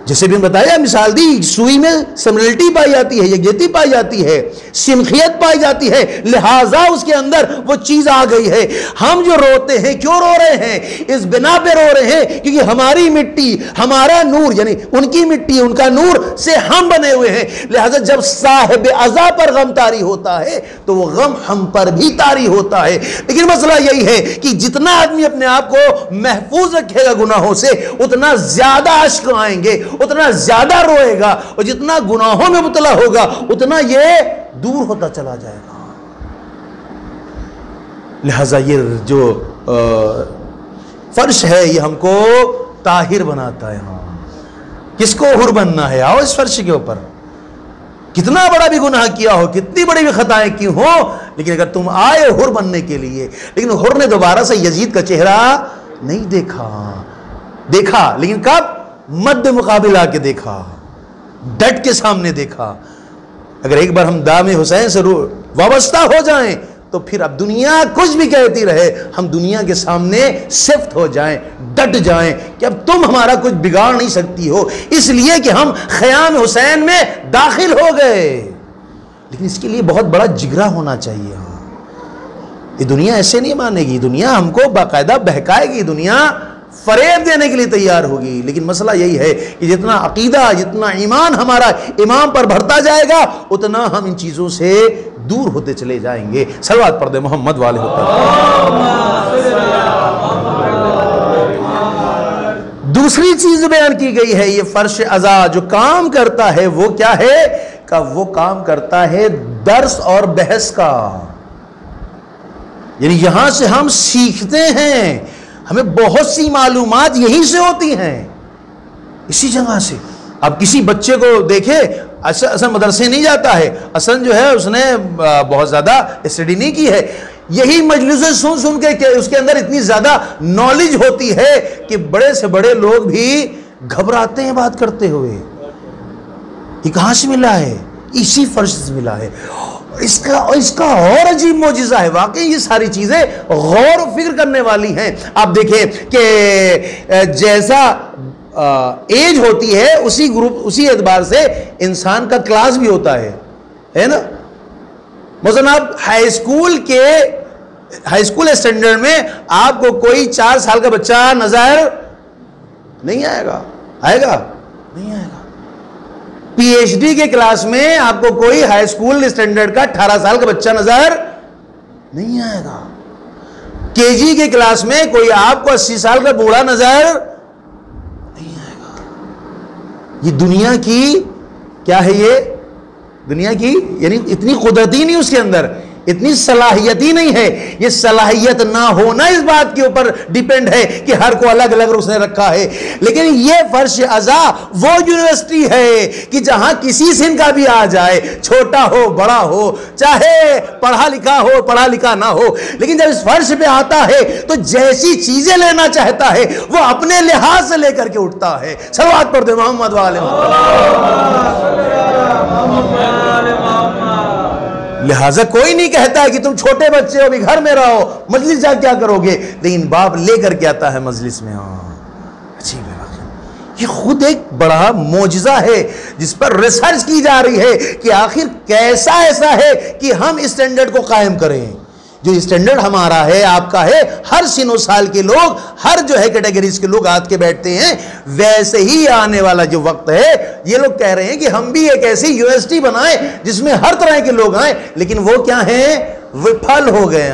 جیسے بھی بتایا مثال دی، سوئی میں سملٹی پائی جاتی ہے، یکجہتی پائی جاتی ہے، سمخیت پائی جاتی ہے، لہٰذا اس کے اندر وہ چیز آ گئی ہے۔ ہم جو روتے ہیں کیوں رو رہے ہیں؟ اس بنا پہ رو رہے ہیں کیونکہ ہماری مٹی ہمارا نور یعنی ان کی مٹی ان کا نور سے ہم بنے ہوئے ہیں، لہٰذا جب صاحب عزا پر غم طاری ہوتا ہے تو وہ غم ہم پر بھی طاری ہوتا ہے۔ لیکن مسئلہ یہی ہے کہ جتنا آدمی اپنے آپ کو محفوظ رکھے گا گناہوں سے اتنا زیادہ اشک آئیں گے، اتنا زیادہ روئے گا، اور جتنا گناہوں میں مبتلا ہوگا اتنا یہ دور ہوتا چلا جائے گا۔ لہذا یہ جو فرش ہے یہ ہم کو طاہر بناتا ہے۔ ہاں کس کو حر بننا ہے؟ آؤ اس فرش کے اوپر، کتنا بڑا بھی گناہ کیا ہو، کتنی بڑی بھی خطائیں کی ہو، لیکن اگر تم آئے حر بننے کے لیے، لیکن حر نے دوبارہ سے یزید کا چہرہ نہیں دیکھا لیکن کب؟ مد مقابل آ کے دیکھا، ڈٹ کے سامنے دیکھا۔ اگر ایک بار ہم دام حسین سے وابستہ ہو جائیں تو پھر اب دنیا کچھ بھی کہتی رہے ہم دنیا کے سامنے صفت ہو جائیں، ڈٹ جائیں کہ اب تم ہمارا کچھ بگاڑ نہیں سکتی ہو، اس لیے کہ ہم خیام حسین میں داخل ہو گئے۔ لیکن اس کے لیے بہت بڑا جگرا ہونا چاہیے۔ یہ دنیا ایسے نہیں مانے گی، دنیا ہم کو باقاعدہ بہکائے گی، دنیا فریب دینے کے لیے تیار ہوگی۔ لیکن مسئلہ یہی ہے کہ جتنا عقیدہ جتنا ایمان ہمارا امام پر بڑھتا جائے گا اتنا ہم ان چیزوں سے دور ہوتے چلے جائیں گے۔ صلوات پڑھ دے محمد والے پر۔ دوسری چیز بیان کی گئی ہے، یہ فرش عزا جو کام کرتا ہے وہ کیا ہے؟ کہ وہ کام کرتا ہے درس اور بحث کا، یعنی یہاں سے ہم سیکھتے ہیں، ہمیں بہت سی معلومات یہیں سے ہوتی ہیں، اسی جگہ سے۔ اب کسی بچے کو دیکھے اصل مدرسے نہیں جاتا ہے، اصل جو ہے اس نے بہت زیادہ اسٹڈی نہیں کی ہے، یہی مجلسیں سن کے کہ اس کے اندر اتنی زیادہ نالج ہوتی ہے کہ بڑے سے بڑے لوگ بھی گھبراتے ہیں بات کرتے ہوئے۔ یہ کہاں سے ملا ہے؟ اسی فرش سے ملا ہے۔ اس کا اور عجیب معجزہ ہے، واقعی یہ ساری چیزیں غور و فکر کرنے والی ہیں۔ آپ دیکھیں کہ جیسا ایج ہوتی ہے اسی اعتبار سے انسان کا کلاس بھی ہوتا ہے نا۔ مثلا آپ ہائی اسکول اسٹینڈرڈ میں آپ کو کوئی 4 سال کا بچہ نظر نہیں آئے گا. آئے گا؟ نہیں آئے گا. پی ایچ ڈی کے کلاس میں آپ کو کوئی ہائی اسکول اسٹینڈرڈ کا 18 سال کا بچہ نظر نہیں آئے گا. کے جی کے کلاس میں کوئی آپ کو 80 سال کا بوڑھا نظر نہیں آئے گا. یہ دنیا کی کیا ہے؟ یہ دنیا کی یعنی اتنی قدرت ہی نہیں اس کے اندر، اتنی صلاحیت ہی نہیں ہے. یہ صلاحیت نہ ہونا اس بات کے اوپر ڈیپینڈ ہے کہ ہر کو الگ الگ اس نے رکھا ہے. لیکن یہ فرش ازا وہ یونیورسٹی ہے کہ جہاں کسی سن کا بھی آ جائے، چھوٹا ہو بڑا ہو، چاہے پڑھا لکھا ہو پڑھا لکھا نہ ہو، لیکن جب اس فرش پہ آتا ہے تو جیسی چیزیں لینا چاہتا ہے وہ اپنے لحاظ سے لے کر کے اٹھتا ہے. صلوات پڑھ دے محمد والے لہٰذا کوئی نہیں کہتا ہے کہ تم چھوٹے بچے ہو بھی گھر میں رہو، مجلس جا کیا کرو گے، لیکن باپ لے کر کے آتا ہے مجلس میں. عجیب ہے. یہ خود ایک بڑا معجزہ ہے جس پر ریسرچ کی جا رہی ہے کہ آخر کیسا ایسا ہے کہ ہم اسٹینڈرڈ کو قائم کریں. جو اسٹینڈرڈ ہمارا ہے، آپ کا ہے، ہر سن و سال کے لوگ، ہر جو ہے کیٹیگریز کے لوگ آت کے بیٹھتے ہیں. ویسے ہی آنے والا جو وقت ہے یہ لوگ کہہ رہے ہیں کہ ہم بھی ایک ایسی یونیورسٹی بنائیں جس میں ہر طرح کے لوگ آئیں، لیکن وہ کیا ہیں؟ وفل ہو گئے،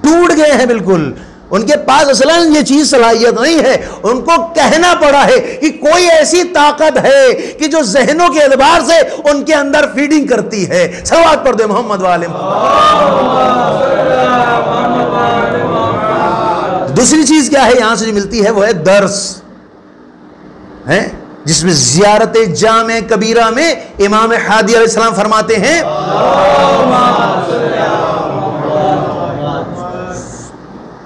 ٹوٹ گئے ہیں بالکل. ان کے پاس اصلاً یہ چیز صلاحیت نہیں ہے. ان کو کہنا پڑا ہے کہ کوئی ایسی طاقت ہے کہ جو ذہنوں کے اعتبار سے ان کے اندر فیڈنگ کرتی ہے. صلوات پڑھ دے محمد والے. دوسری چیز کیا ہے یہاں سے جو ملتی ہے وہ ہے درس ہے، جس میں زیارت جامع کبیرہ میں امام ہادی علیہ السلام فرماتے ہیں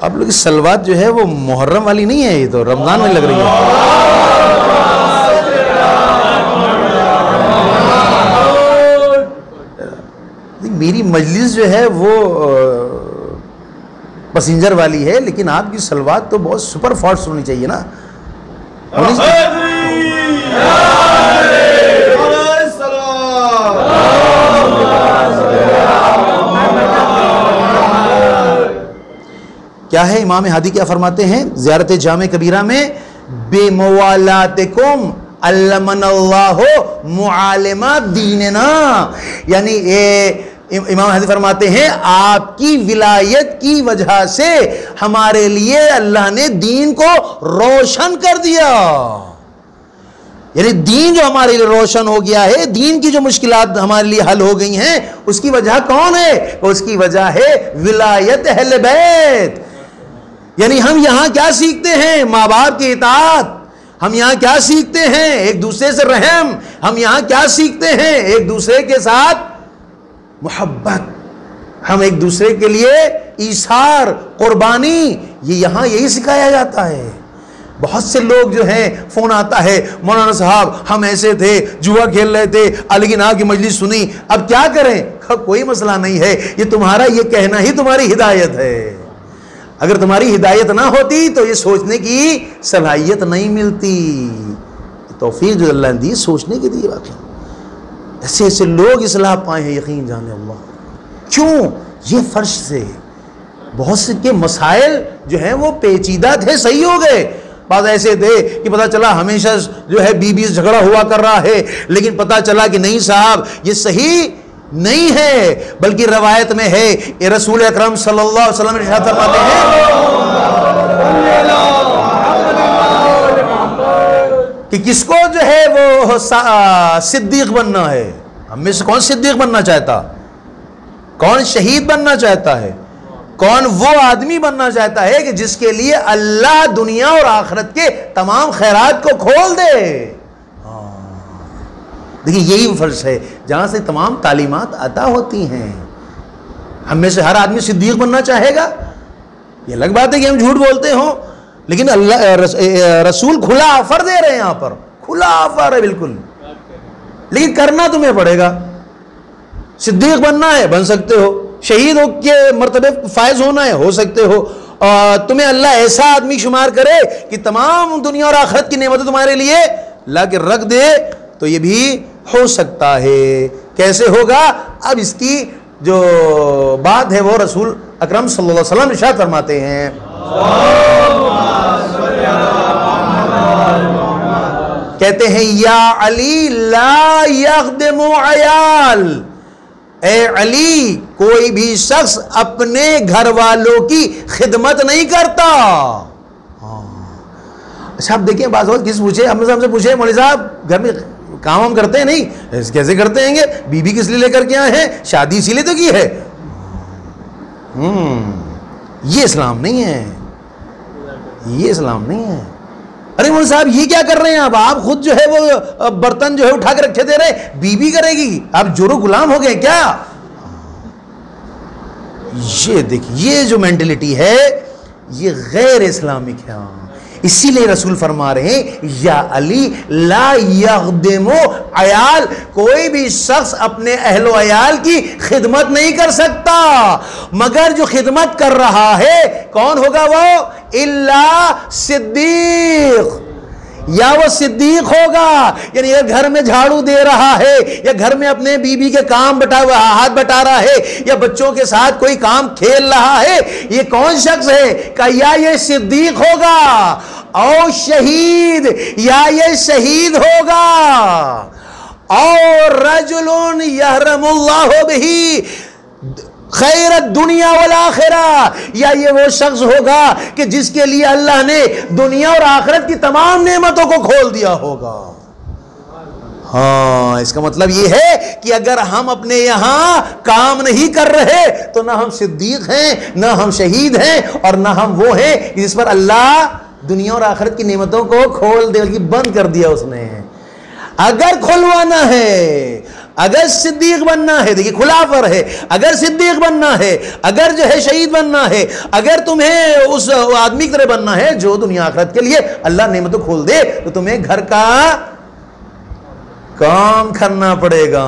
آپ لوگ کی سلوات جو ہے وہ محرم والی نہیں ہے، یہ تو رمضان والی لگ رہی ہے. میری مجلس جو ہے وہ پسنجر والی ہے، لیکن آپ کی سلوات تو بہت سپر فاسٹ ہونی چاہیے نا. کیا ہے امام ہادی کیا فرماتے ہیں زیارت جامع کبیرہ میں؟ بے موالاتکم علمنا اللہ معالمہ دیننا. یعنی امام ہادی فرماتے ہیں آپ کی ولایت کی وجہ سے ہمارے لیے اللہ نے دین کو روشن کر دیا. یعنی دین جو ہمارے لیے روشن ہو گیا ہے، دین کی جو مشکلات ہمارے لیے حل ہو گئی ہیں، اس کی وجہ کون ہے؟ اس کی وجہ ہے ولایت اہل بیت. یعنی ہم یہاں کیا سیکھتے ہیں؟ ماں باپ کی اطاعت. ہم یہاں کیا سیکھتے ہیں؟ ایک دوسرے سے رحم. ہم یہاں کیا سیکھتے ہیں؟ ایک دوسرے کے ساتھ محبت. ہم ایک دوسرے کے لیے ایثار، قربانی، یہ یہاں یہی سکھایا جاتا ہے. بہت سے لوگ جو ہیں فون آتا ہے، مولانا صاحب ہم ایسے تھے، جوا کھیل رہے تھے، لیکن آپ کی مجلس سنی، اب کیا کریں؟ کوئی مسئلہ نہیں ہے، یہ تمہارا یہ کہنا ہی تمہاری ہدایت ہے. اگر تمہاری ہدایت نہ ہوتی تو یہ سوچنے کی صلاحیت نہیں ملتی. توفیق جو اللہ نے دی سوچنے کی دی. واقعی ایسے ایسے لوگ اصلاح پائے ہیں، یقین جانے اللہ. کیوں؟ یہ فرش سے بہت سے کے مسائل جو ہیں وہ پیچیدہ تھے، صحیح ہو گئے. بعض ایسے تھے کہ پتہ چلا ہمیشہ جو ہے بیوی سے جھگڑا ہوا کر رہا ہے، لیکن پتہ چلا کہ نہیں صاحب یہ صحیح نہیں ہے، بلکہ روایت میں ہے یہ رسول اکرم صلی اللہ علیہ وسلم ارشاد فرماتے ہیں کہ کس کو جو ہے وہ صدیق بننا ہے. ہم میں سے کون صدیق بننا چاہتا؟ کون شہید بننا چاہتا ہے؟ کون وہ آدمی بننا چاہتا ہے کہ جس کے لیے اللہ دنیا اور آخرت کے تمام خیرات کو کھول دے؟ دیکھیں یہی فرض ہے جہاں سے تمام تعلیمات عطا ہوتی ہیں. ہم میں سے ہر آدمی صدیق بننا چاہے گا؟ یہ الگ بات ہے کہ ہم جھوٹ بولتے ہوں، لیکن اللہ رسول کھلا آفر دے رہے ہیں. یہاں پر کھلا آفر ہے بالکل، لیکن کرنا تمہیں پڑے گا. صدیق بننا ہے بن سکتے ہو، شہید ہو کے مرتبے فائز ہونا ہے ہو سکتے ہو، تمہیں اللہ ایسا آدمی شمار کرے کہ تمام دنیا اور آخرت کی نعمتیں تمہارے لیے لا کے رکھ دے تو یہ بھی ہو سکتا ہے. کیسے ہوگا؟ اب اس کی جو بات ہے وہ رسول اکرم صلی اللہ علیہ وسلم ارشاد فرماتے ہیں کہتے ہیں یا علی لا یخدم عیال، اے علی کوئی بھی شخص اپنے گھر والوں کی خدمت نہیں کرتا۔ اچھا آپ دیکھیں بعض وقت کس پوچھے ہم سے پوچھے مولوی صاحب گھر میں کام ہم کرتے ہیں نہیں، کیسے کرتے ہیں گے؟ بیوی کس لیے لے کر کے آئے ہیں؟ شادی اسی لیے تو کی ہے۔ یہ اسلام نہیں ہے، یہ اسلام نہیں ہے۔ ارے مولوی صاحب یہ کیا کر رہے ہیں آپ خود جو ہے وہ برتن جو ہے اٹھا کے رکھے دے رہے، بیوی کرے گی، آپ جورو غلام ہو گئے کیا؟ یہ دیکھیں یہ جو مینٹلٹی ہے یہ غیر اسلامک ہے۔ اسی لیے رسول فرما رہے ہیں یا علی لا یخدم عیال، کوئی بھی شخص اپنے اہل و عیال کی خدمت نہیں کر سکتا، مگر جو خدمت کر رہا ہے کون ہوگا وہ؟ الا صدیق، یا وہ صدیق ہوگا، یعنی یہ گھر میں جھاڑو دے رہا ہے یا گھر میں اپنے بیوی کے کام ہاتھ بٹا رہا ہے یا بچوں کے ساتھ کوئی کام کھیل رہا ہے، یہ کون شخص ہے؟ کہ یا یہ صدیق ہوگا او شہید، یا یہ شہید ہوگا، اور رجل یحرم اللہ بہ خیر الدنیا والآخرہ، یا یہ وہ شخص ہوگا کہ جس کے لیے اللہ نے دنیا اور آخرت کی تمام نعمتوں کو کھول دیا ہوگا۔ ہاں اس کا مطلب یہ ہے کہ اگر ہم اپنے یہاں کام نہیں کر رہے تو نہ ہم صدیق ہیں، نہ ہم شہید ہیں، اور نہ ہم وہ ہیں جس پر اللہ دنیا اور آخرت کی نعمتوں کو کھول دے بلکہ بند کر دیا اس نے۔ اگر کھلوانا ہے، اگر صدیق بننا ہے، دیکھیں کھلا پر ہے، اگر صدیق بننا ہے، اگر جو ہے شہید بننا ہے، اگر تمہیں اس آدمی کی طرح بننا ہے جو دنیا آخرت کے لیے اللہ نعمتوں کھول دے، تو تمہیں گھر کا کام کرنا پڑے گا۔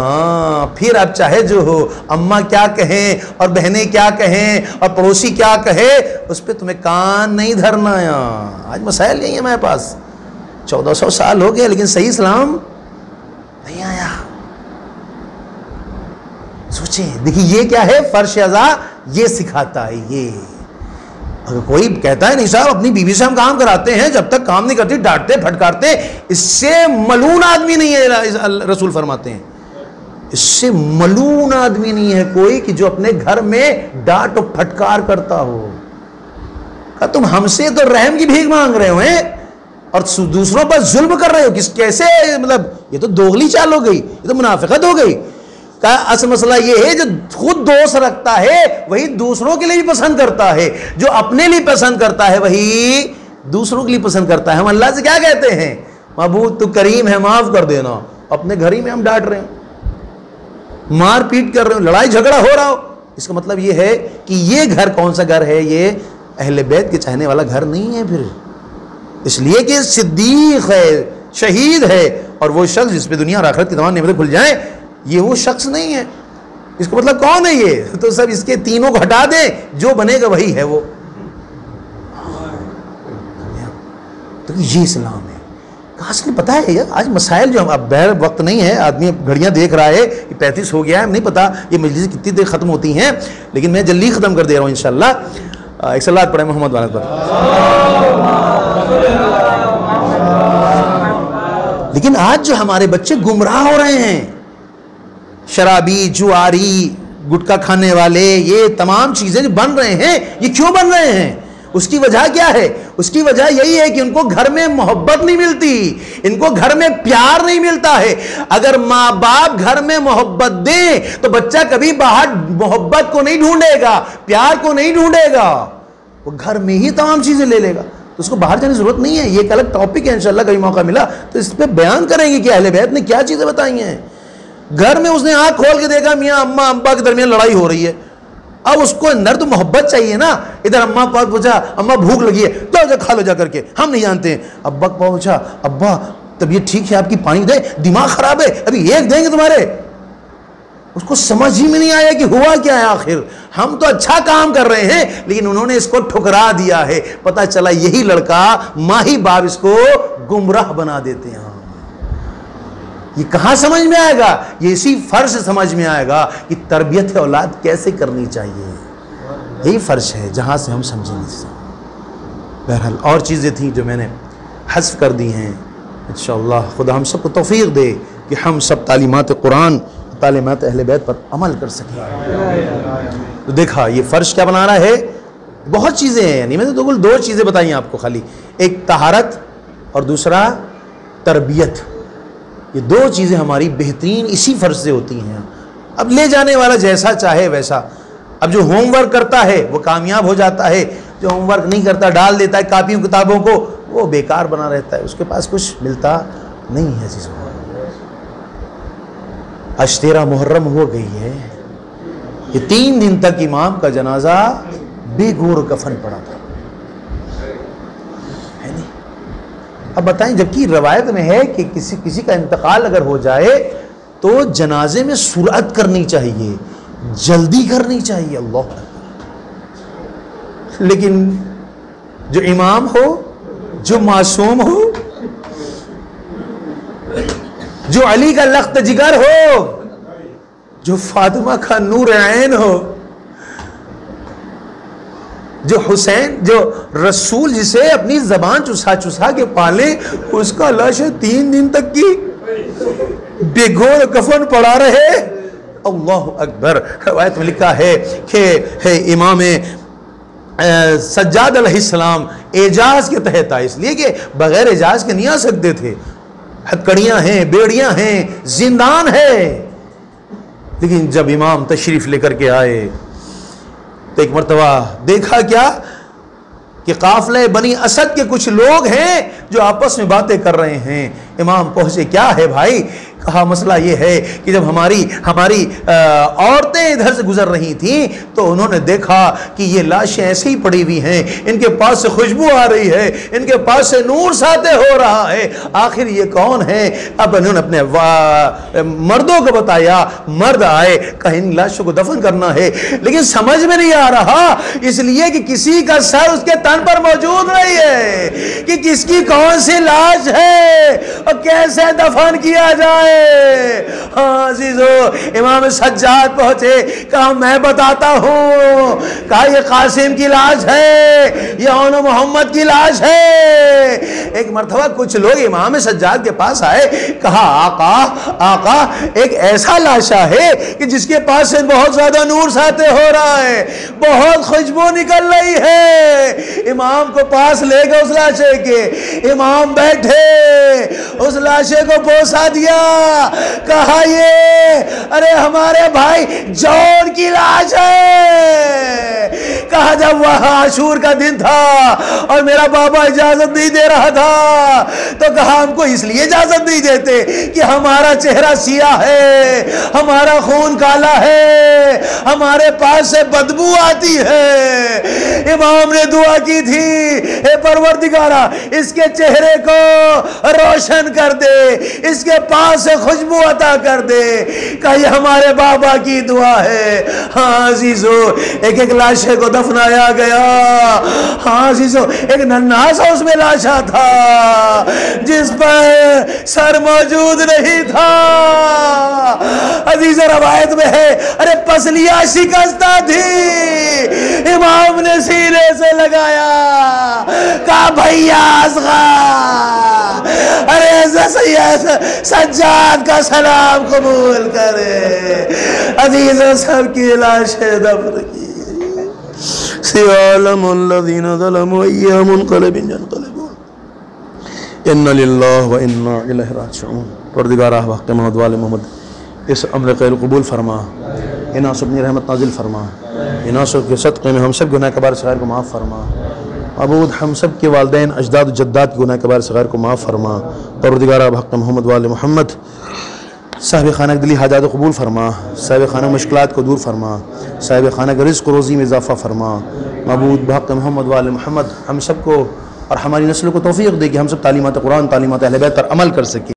پھر اب چاہے جو ہو اماں کیا کہیں اور بہنیں کیا کہیں اور پڑوسی کیا کہے، اس پہ تمہیں کان نہیں دھرنا ہے۔ آج مسائل نہیں ہے ہمارے پاس، 1400 سال ہو گئے لیکن صحیح اسلام نہیں آیا۔ سوچیں دیکھیں یہ کیا ہے، فرش ازا یہ سکھاتا ہے۔ یہ اگر کوئی کہتا ہے نہیں صاحب اپنی بیوی سے ہم کام کراتے ہیں، جب تک کام نہیں کرتی ڈانٹتے پھٹکارتے، اس سے ملعون آدمی نہیں ہے، رسول فرماتے ہیں اس سے ملعون آدمی نہیں ہے کوئی کہ جو اپنے گھر میں ڈانٹ و پھٹکار کرتا ہو۔ کہ تم ہم سے تو رحم کی بھیک مانگ رہے ہو اور دوسروں پر ظلم کر رہے ہو، کیسے؟ مطلب یہ تو دوغلی چال ہو گئی، یہ تو منافقت ہو گئی۔ اصل مسئلہ یہ ہے جو خود دوست رکھتا ہے وہی دوسروں کے لیے بھی پسند کرتا ہے، جو اپنے لیے پسند کرتا ہے وہی دوسروں کے لیے پسند کرتا ہے۔ ہم اللہ سے کیا کہتے ہیں؟ معبود تو کریم ہے معاف کر دینا، اپنے گھر ہی میں ہم ڈانٹ رہے ہیں، مار پیٹ کر رہے ہیں، لڑائی جھگڑا ہو رہا ہو۔ اس کا مطلب یہ ہے کہ یہ گھر کون سا گھر ہے؟ یہ اہل بیت کے چاہنے والا گھر نہیں ہے۔ پھر اس لیے کہ صدیق ہے، شہید ہے، اور وہ شخص جس پہ دنیا اور آخرت کی تمام نعمتیں کھل جائیں، یہ وہ شخص نہیں ہے۔ اس کا مطلب کون ہے؟ یہ تو سب اس کے تینوں کو ہٹا دیں، جو بنے گا وہی ہے وہ۔ تو یہ اسلام ہے۔ کہاں سے پتا ہے یار آج مسائل جو ہم اب بہر وقت نہیں ہے، آدمی گھڑیاں دیکھ رہا ہے کہ 35 ہو گیا ہے، نہیں پتا یہ مجلس کتنی دیر ختم ہوتی ہیں، لیکن میں جلدی ختم کر دے رہا ہوں انشاءاللہ۔ ایک صلوات پڑھیں محمد والد پر۔ لیکن آج جو ہمارے بچے گمراہ ہو رہے ہیں، شرابی، جواری، گٹکا کھانے والے، یہ تمام چیزیں جو بن رہے ہیں، یہ کیوں بن رہے ہیں؟ اس کی وجہ کیا ہے؟ اس کی وجہ یہی ہے کہ ان کو گھر میں محبت نہیں ملتی، ان کو گھر میں پیار نہیں ملتا ہے۔ اگر ماں باپ گھر میں محبت دیں تو بچہ کبھی باہر محبت کو نہیں ڈھونڈے گا، پیار کو نہیں ڈھونڈے گا، وہ گھر میں ہی تمام چیزیں لے لے گا۔ تو اس کو باہر جانے کی ضرورت نہیں ہے۔ یہ ایک الگ ٹاپک ہے، انشاءاللہ کبھی موقع ملا تو اس پہ بیان کریں گے کہ اہل بیت نے کیا چیزیں بتائی ہیں۔ گھر میں اس نے آنکھ کھول کے دیکھا میاں اماں ابا کے درمیان لڑائی ہو رہی ہے، اب اس کو اندر تو محبت چاہیے نا۔ ادھر اماں پاس پوچھا اماں بھوک لگی ہے تو جا کھا لو جا کر کے، ہم نہیں جانتے ہیں۔ ابا پوچھا ابا طبیعت ٹھیک ہے آپ کی، پانی دیں، دماغ خراب ہے ابھی ایک دیں گے تمہارے۔ اس کو سمجھ ہی میں نہیں آیا کہ ہوا کیا ہے آخر۔ ہم تو اچھا کام کر رہے ہیں لیکن انہوں نے اس کو ٹھکرا دیا ہے۔ پتہ چلا یہی لڑکا ماہی باپ اس کو گمراہ بنا دیتے ہیں۔ یہ کہاں سمجھ میں آئے گا؟ یہ اسی فرض سے سمجھ میں آئے گا کہ تربیت اولاد کیسے کرنی چاہیے، یہی فرض ہے جہاں سے ہم سمجھیں گے۔ بہرحال اور چیزیں تھیں جو میں نے حذف کر دی ہیں، انشاءاللہ خدا ہم سب کو توفیق دے کہ ہم سب تعلیمات قرآن، تعلیمات اہل بیت پر عمل کر سکیں۔ تو دیکھا یہ فرض کیا بنا رہا ہے، بہت چیزیں ہیں، یعنی میں نے تو کل 2 چیزیں بتائی آپ کو خالی، ایک طہارت اور دوسرا تربیت۔ یہ 2 چیزیں ہماری بہترین اسی فرض سے ہوتی ہیں۔ اب لے جانے والا جیسا چاہے ویسا، اب جو ہوم ورک کرتا ہے وہ کامیاب ہو جاتا ہے، جو ہوم ورک نہیں کرتا ڈال دیتا ہے کاپیوں کتابوں کو، وہ بیکار بنا رہتا ہے، اس کے پاس کچھ ملتا نہیں ہے۔ عزیزوں، آج 13 محرم ہو گئی ہے، یہ 3 دن تک امام کا جنازہ بے گور کفن پڑا تھا، ہے نہیں؟ اب بتائیں، جبکہ روایت میں ہے کہ کسی کا انتقال اگر ہو جائے تو جنازے میں سرعت کرنی چاہیے، جلدی کرنی چاہیے، اللہ اکبر۔ لیکن جو امام ہو، جو معصوم ہو، جو علی کا لخت جگر ہو، جو فاطمہ کا نور عین ہو، جو حسین، جو رسول جسے اپنی زبان چسا چسا کے پالے، اس کا لاش 3 دن تک کی بے گور کفن پڑا رہے، اللہ اکبر۔ روایت میں لکھا ہے کہ امام سجاد علیہ السلام اعجاز کے تحت آئے، اس لیے کہ بغیر اعجاز کے نہیں آ سکتے تھے، ہتکڑیاں ہیں، بیڑیاں ہیں، زندان ہے، لیکن جب امام تشریف لے کر کے آئے تو ایک مرتبہ دیکھا کیا کہ قافلہ بنی اسد کے کچھ لوگ ہیں جو آپس میں باتیں کر رہے ہیں۔ امام پہنچے، کیا ہے بھائی؟ کہا مسئلہ یہ ہے کہ جب ہماری عورتیں ادھر سے گزر رہی تھیں تو انہوں نے دیکھا کہ یہ لاشیں ایسے ہی پڑی ہوئی ہیں، ان کے پاس سے خوشبو آ رہی ہے، ان کے پاس سے نور ساطع ہو رہا ہے، آخر یہ کون ہے؟ اب انہوں نے اپنے مردوں کو بتایا، مرد آئے، کہا ان لاشوں کو دفن کرنا ہے، لیکن سمجھ میں نہیں آ رہا، اس لیے کہ کسی کا سر اس کے تن پر موجود نہیں ہے کہ کس کی کون سی لاش ہے اور کیسے دفن کیا جائے۔ ہاں عزیزو، امام سجاد پہنچے، کہا میں بتاتا ہوں، کہا یہ قاسم کی لاش ہے، یہ اون محمد کی لاش ہے۔ ایک مرتبہ کچھ لوگ امام سجاد کے پاس آئے، کہا آقا ایک ایسا لاشا ہے کہ جس کے پاس سے بہت زیادہ نور ساطع ہو رہا ہے، بہت خوشبو نکل رہی ہے۔ امام کو پاس لے گئے اس لاشے کے، امام بیٹھے، اس لاشے کو بوسا دیا، کہا یہ ارے ہمارے بھائی جون کی لاش ہے۔ کہا جب وہ عاشور کا دن تھا اور میرا بابا اجازت نہیں دے رہا تھا تو کہا ہم کو اس لیے اجازت نہیں دیتے کہ ہمارا چہرہ سیاہ ہے، ہمارا خون کالا ہے، ہمارے پاس سے بدبو آتی ہے۔ امام نے دعا کی تھی، اے پروردگارہ اس کے چہرے کو روشن کر دے، اس کے پاس سے خوشبو عطا کر دے، کہ یہ ہمارے بابا کی دعا ہے۔ ہاں عزیزو، ایک لاشے کو دفنایا گیا۔ ہاں عزیزو، ایک ننھا سا اس میں لاشا تھا جس پر سر موجود نہیں تھا۔ عزیز روایت میں ہے ارے پسلیاں شکستہ تھی، امام نے سینے سے لگایا، کہا بھیا اصغر، ارے سجاد کا سلام قبول کرے۔ عزیزوں، سب کی لاشیں دفن کی، سیعلم الذین ظلموا ای منقلب ینقلبون، ان للہ و انا الیہ راجعون۔ پروردگارہ وقت محمد وال محمد اس امر خیر قبول فرما، انہاں سب اپنی رحمت نازل فرما، انہاں سب کے صدقے میں ہم سب گناہ کبائر صغائر کو معاف فرما، معبود ہم سب کے والدین اجداد و جدات کے گناہ کبائر صغائر کو معاف فرما۔ پروردگارہ بحق محمد وال محمد صاحب خانہ دلی حاجات قبول فرما، صاحب خانہ مشکلات کو دور فرما، صاحب خانہ کے رزق و روزی میں اضافہ فرما۔ معبود بحق محمد وال محمد ہم سب کو اور ہماری نسل کو توفیق دے کہ ہم سب تعلیمات قرآن، تعلیمات اہل بیت پر عمل کر سکیں۔